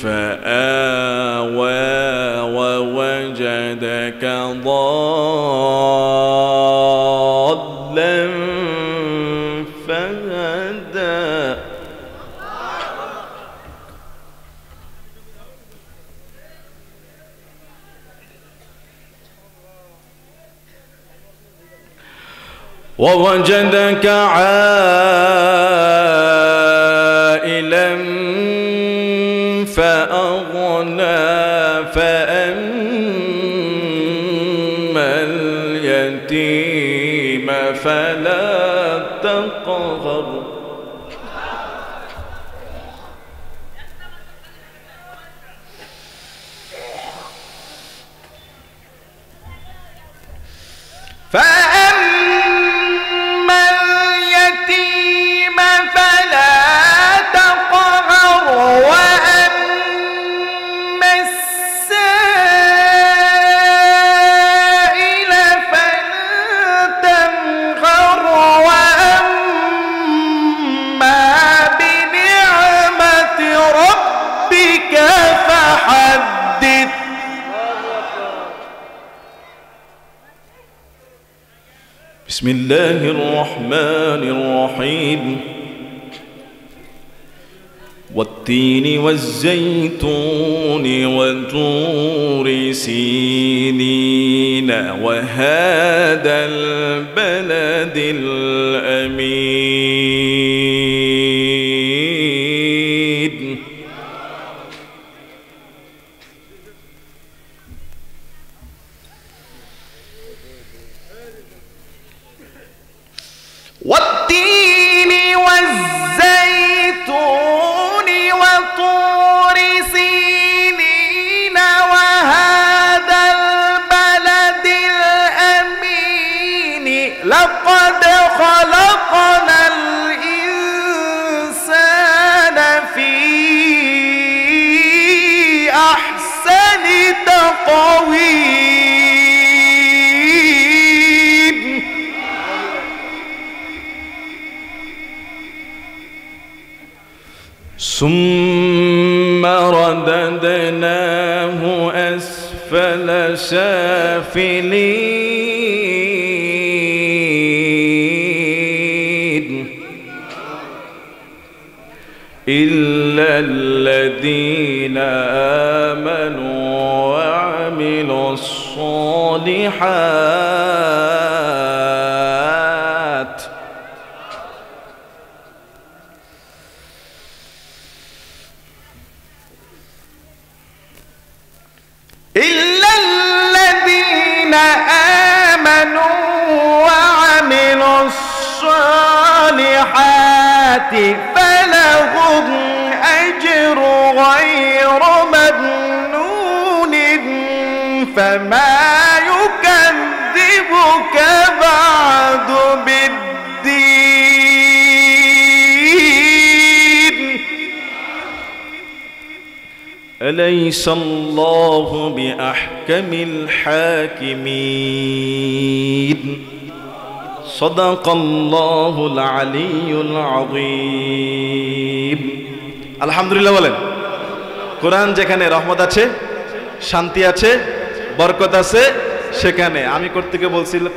فآوى ووجدك ضالا فهدى. ووجدك عائلا فأغنى فأما اليتيم فلا تقهر. بسم الله الرحمن الرحيم. والتين والزيتون وطور سينين وهذا البلد الأمين. والتين والزيتون وطور سينين وهذا البلد الأمين. لقد خلقنا الإنسان في أحسن تقويم. ثم رددناه أسفل سافلين إلا الذين آمنوا وعملوا الصالحات إلا الذين آمنوا وعملوا الصالحات فلهم أجر غير ممنون. فما يكذبك بعد بالدين. أليس الله بأحكم الحاكمين. صدق الله العلي العظيم. আলহামদুলিল্লাহ বলেন। কোরআন যেখানে রহমত আছে, শান্তি আছে, বরকত আছে, সেখানে আমি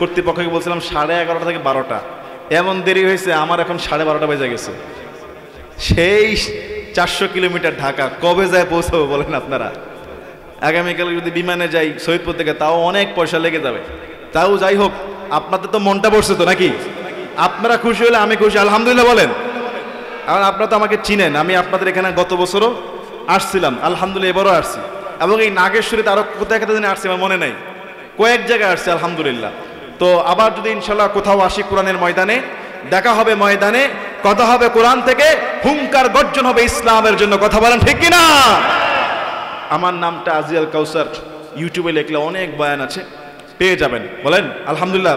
কর্তৃপক্ষকে বলছিলাম 11:30 থেকে 12টা, এমন দেরি হয়েছে আমার এখন 12:30 বেজে গেছে। সেই 400 কিলোমিটার ঢাকা কবে যায় পৌঁছাবো বলেন আপনারা? আগামীকাল যদি বিমানে যাই শহীদপুর থেকে, তাও অনেক পয়সা লেগে যাবে। তাও যাই হোক, আপনাদের তো মনটা পড়ছে তো নাকি? আপনারা খুশি হলে আমি খুশি, আলহামদুলিল্লাহ বলেন। আর আপনারা তো আমাকে চিনেন, আমি আপনাদের এখানে গত বছরও আসছিলাম, আলহামদুলিল্লাহ এবারও আসছি, এবং এই নাগেশ্বরীতে আরো কোথায় কোথায় দিনে আসছি আমার মনে নাই, কয়েক জায়গায় আসছি আলহামদুলিল্লাহ। তো আবার যদি ইনশাল্লাহ কোথাও আসি কোরআনের ময়দানে, দেখা হবে ময়দানে, কথা হবে কোরআন থেকে, হুঙ্কার গর্জন হবে ইসলামের জন্য, কথা বলেন ঠিক কিনা? আমার নামটা আজিয়াল কাউসার, ইউটিউবে লিখলে অনেক বয়ান আছে, পেয়ে যাবেন। বলেন আলহামদুলিল্লাহ।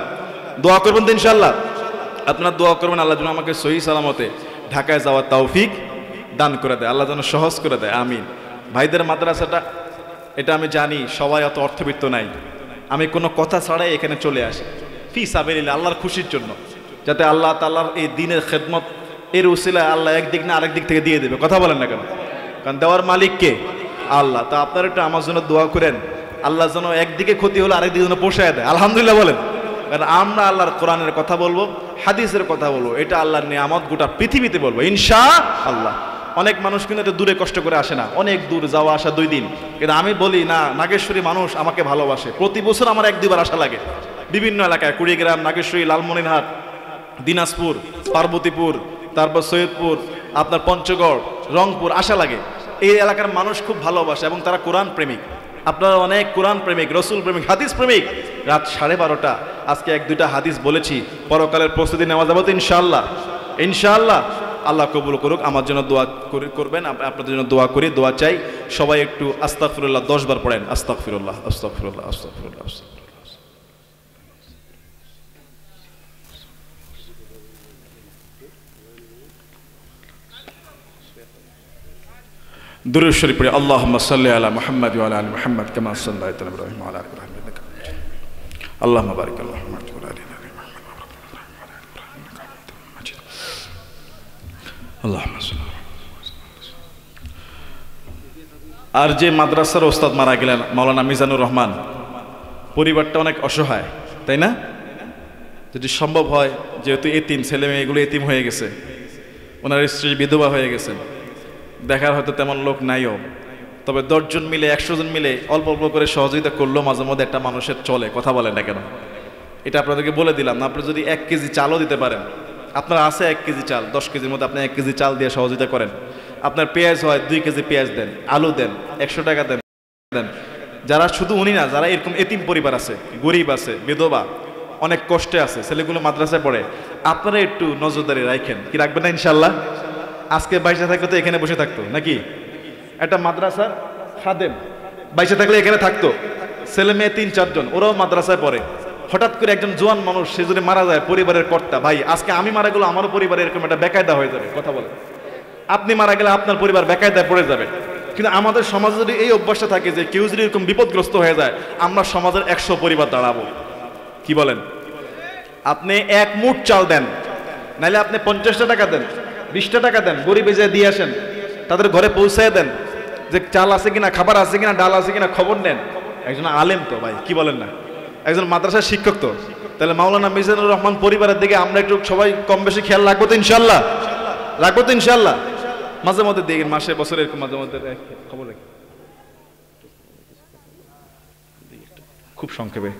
দোয়া করবেন তো ইনশাল্লাহ? আপনারা দোয়া করবেন আল্লাহ যেন আমাকে সহি সালামতে ঢাকায় যাওয়ার তৌফিক দান করে দেয়, আল্লাহ যেন সহজ করে দেয়, আমিন। ভাইদের মাদ্রাসাটা, এটা আমি জানি সবাই অত অর্থবিত্ত নাই, আমি কোনো কথা ছাড়াই এখানে চলে আসি ফি সাবিলিল্লাহ, আল্লাহর খুশির জন্য, যাতে আল্লাহ তাআলার এই দ্বীনের খেদমত এর উসিলায় আল্লাহ একদিক না আরেক দিক থেকে দিয়ে দেবে। কথা বলেন না কেন? কারণ দেওয়ার মালিক কে? আল্লাহ। তা আপনারা একটু আমার জন্য দোয়া করেন, আল্লাহ যেন একদিকে ক্ষতি হলে আরেকদিকে যেন পোষায় দেয়, আলহামদুলিল্লাহ বলেন। কারণ আমরা আল্লাহর কোরআনের কথা বলবো, হাদিসের কথা বলবো, এটা আল্লাহর নিয়ামত, গোটা পৃথিবীতে বলবো ইনশাআল্লাহ। অনেক মানুষ কিন্তু এটা দূরে কষ্ট করে আসে না, অনেক দূর যাওয়া আসা 2 দিন, কিন্তু আমি বলি না, নাগেশ্বরী মানুষ আমাকে ভালোবাসে, প্রতি বছর আমার 1-2 বার আসা লাগে বিভিন্ন এলাকায়, কুড়িগ্রাম, নাগেশ্বরী, লালমনিরহাট, দিনাজপুর, পার্বতীপুর, তারপর সৈয়দপুর, আপনার পঞ্চগড়, রংপুর আসা লাগে। এই এলাকার মানুষ খুব ভালোবাসে এবং তারা কোরআন প্রেমিক, আপনারা অনেক কোরআন প্রেমিক, রসুল প্রেমিক, হাদিস প্রেমিক। রাত 12:30 আজকে 1-2টা হাদিস বলেছি, পরকালের প্রস্তুতি নেওয়া যাবে তো ইনশাআল্লাহ? ইনশাআল্লাহ। আল্লাহ কবুল করুক, আমার জন্য দোয়া করবেন, আপনাদের জন্য দোয়া করি, দোয়া চাই। সবাই একটু আস্তাগফিরুল্লাহ 10 বার পড়েন, আস্তাগফিরুল্লাহ, আস্তাগফিরুল্লাহ, আস্তাগফিরুল্লাহ, আস্তাগফিরুল্লাহ। দুরূদ শরীফ পড়ে, আল্লাহুম্মা সাল্লি আলা মুহাম্মাদ ওয়া আলা আলি মুহাম্মাদ কামা সাল্লাইতা আলা ইব্রাহিম ওয়া আলা আলি ইব্রাহিম ইন্নাকা হামিদুম মাজিদ। আল্লাহুম্মা বারিক আলা মুহাম্মাদ ওয়া আলা আলি মুহাম্মাদ ওয়া বারিক আলা ইব্রাহিম ইন্নাকা হামিদুম মাজিদ। আল্লাহুম্মা সাল্লি। আর যে মাদ্রাসার ওস্তাদ মারা গেলেন মাওলানা মিজানুর রহমান, পরিবারটা অনেক অসহায়, তাই না? যদি সম্ভব হয়, যেহেতু এতিম ছেলে মেয়েগুলো এতিম হয়ে গেছে, ওনার স্ত্রী বিধবা হয়ে গেছেন, দেখার হয়তো তেমন লোক নাইও, তবে 10 জন মিলে 100 জন মিলে অল্প অল্প করে সহযোগিতা করলেও মাঝে মধ্যে একটা মানুষের চলে, কথা বলেন না কেন? এটা আপনাদেরকে বলে দিলাম না। আপনি যদি 1 কেজি চালও দিতে পারেন, আপনার আছে 1 কেজি চাল, 10 কেজির মধ্যে আপনি 1 কেজি চাল দিয়ে সহযোগিতা করেন। আপনার পেঁয়াজ হয় 2 কেজি পেঁয়াজ দেন, আলু দেন, 100 টাকা দেন। যারা শুধু উনি না, যারা এরকম এতিম পরিবার আছে, গরিব আছে, বিধবা, অনেক কষ্টে আছে, ছেলেগুলো মাদ্রাসায় পড়ে, আপনারা একটু নজরদারি রাখেন। কি রাখবেন না ইনশাল্লাহ? আজকে বাইশে থাকলে তো এখানে বসে থাকতো নাকি? একটা মাদ্রাসার খাদেম বাইশে থাকলে এখানে থাকতো, ছেলে মেয়ে 3-4 জন, ওরাও মাদ্রাসায় পড়ে। হঠাৎ করে একজন জোয়ান মানুষ সে যদি মারা যায়, পরিবারের কর্তা, ভাই আজকে আমি মারা গেলে আমারও পরিবারে এরকম একটা বেকায়দা হয়ে যাবে, কথা বলে। আপনি মারা গেলে আপনার পরিবার বেকায়দায় পড়ে যাবে। কিন্তু আমাদের সমাজে যদি এই অভ্যাসটা থাকে যে কেউ যদি এরকম বিপদগ্রস্ত হয়ে যায়, আমরা সমাজের 100 পরিবার দাঁড়াবো। কি বলেন? আপনি 1 মুঠ চাল দেন, নাহলে আপনি 50টা টাকা দেন, 20টা টাকা দেন, গরিবে যেয়ে দিয়ে আসেন, তাদের ঘরে পৌঁছায় দেন, যে চাল আছে কিনা, খাবার আছে কিনা, ডাল আছে কিনা খবর নেন। একজন আলেম তো ভাই, কি বলেন না? একজন মাদ্রাসার শিক্ষক তো। তাহলে মাওলানা মিজানুর রহমান পরিবারের দিকে আমরা একটু সবাই কম বেশি খেয়াল রাখবো তো ইনশাল্লাহ? রাখবো তো ইনশাল্লাহ? মাঝে মধ্যে দেখেন, মাসে বছরে এরকম মাঝে মধ্যে খবর রাখি, খুব সংক্ষেপে।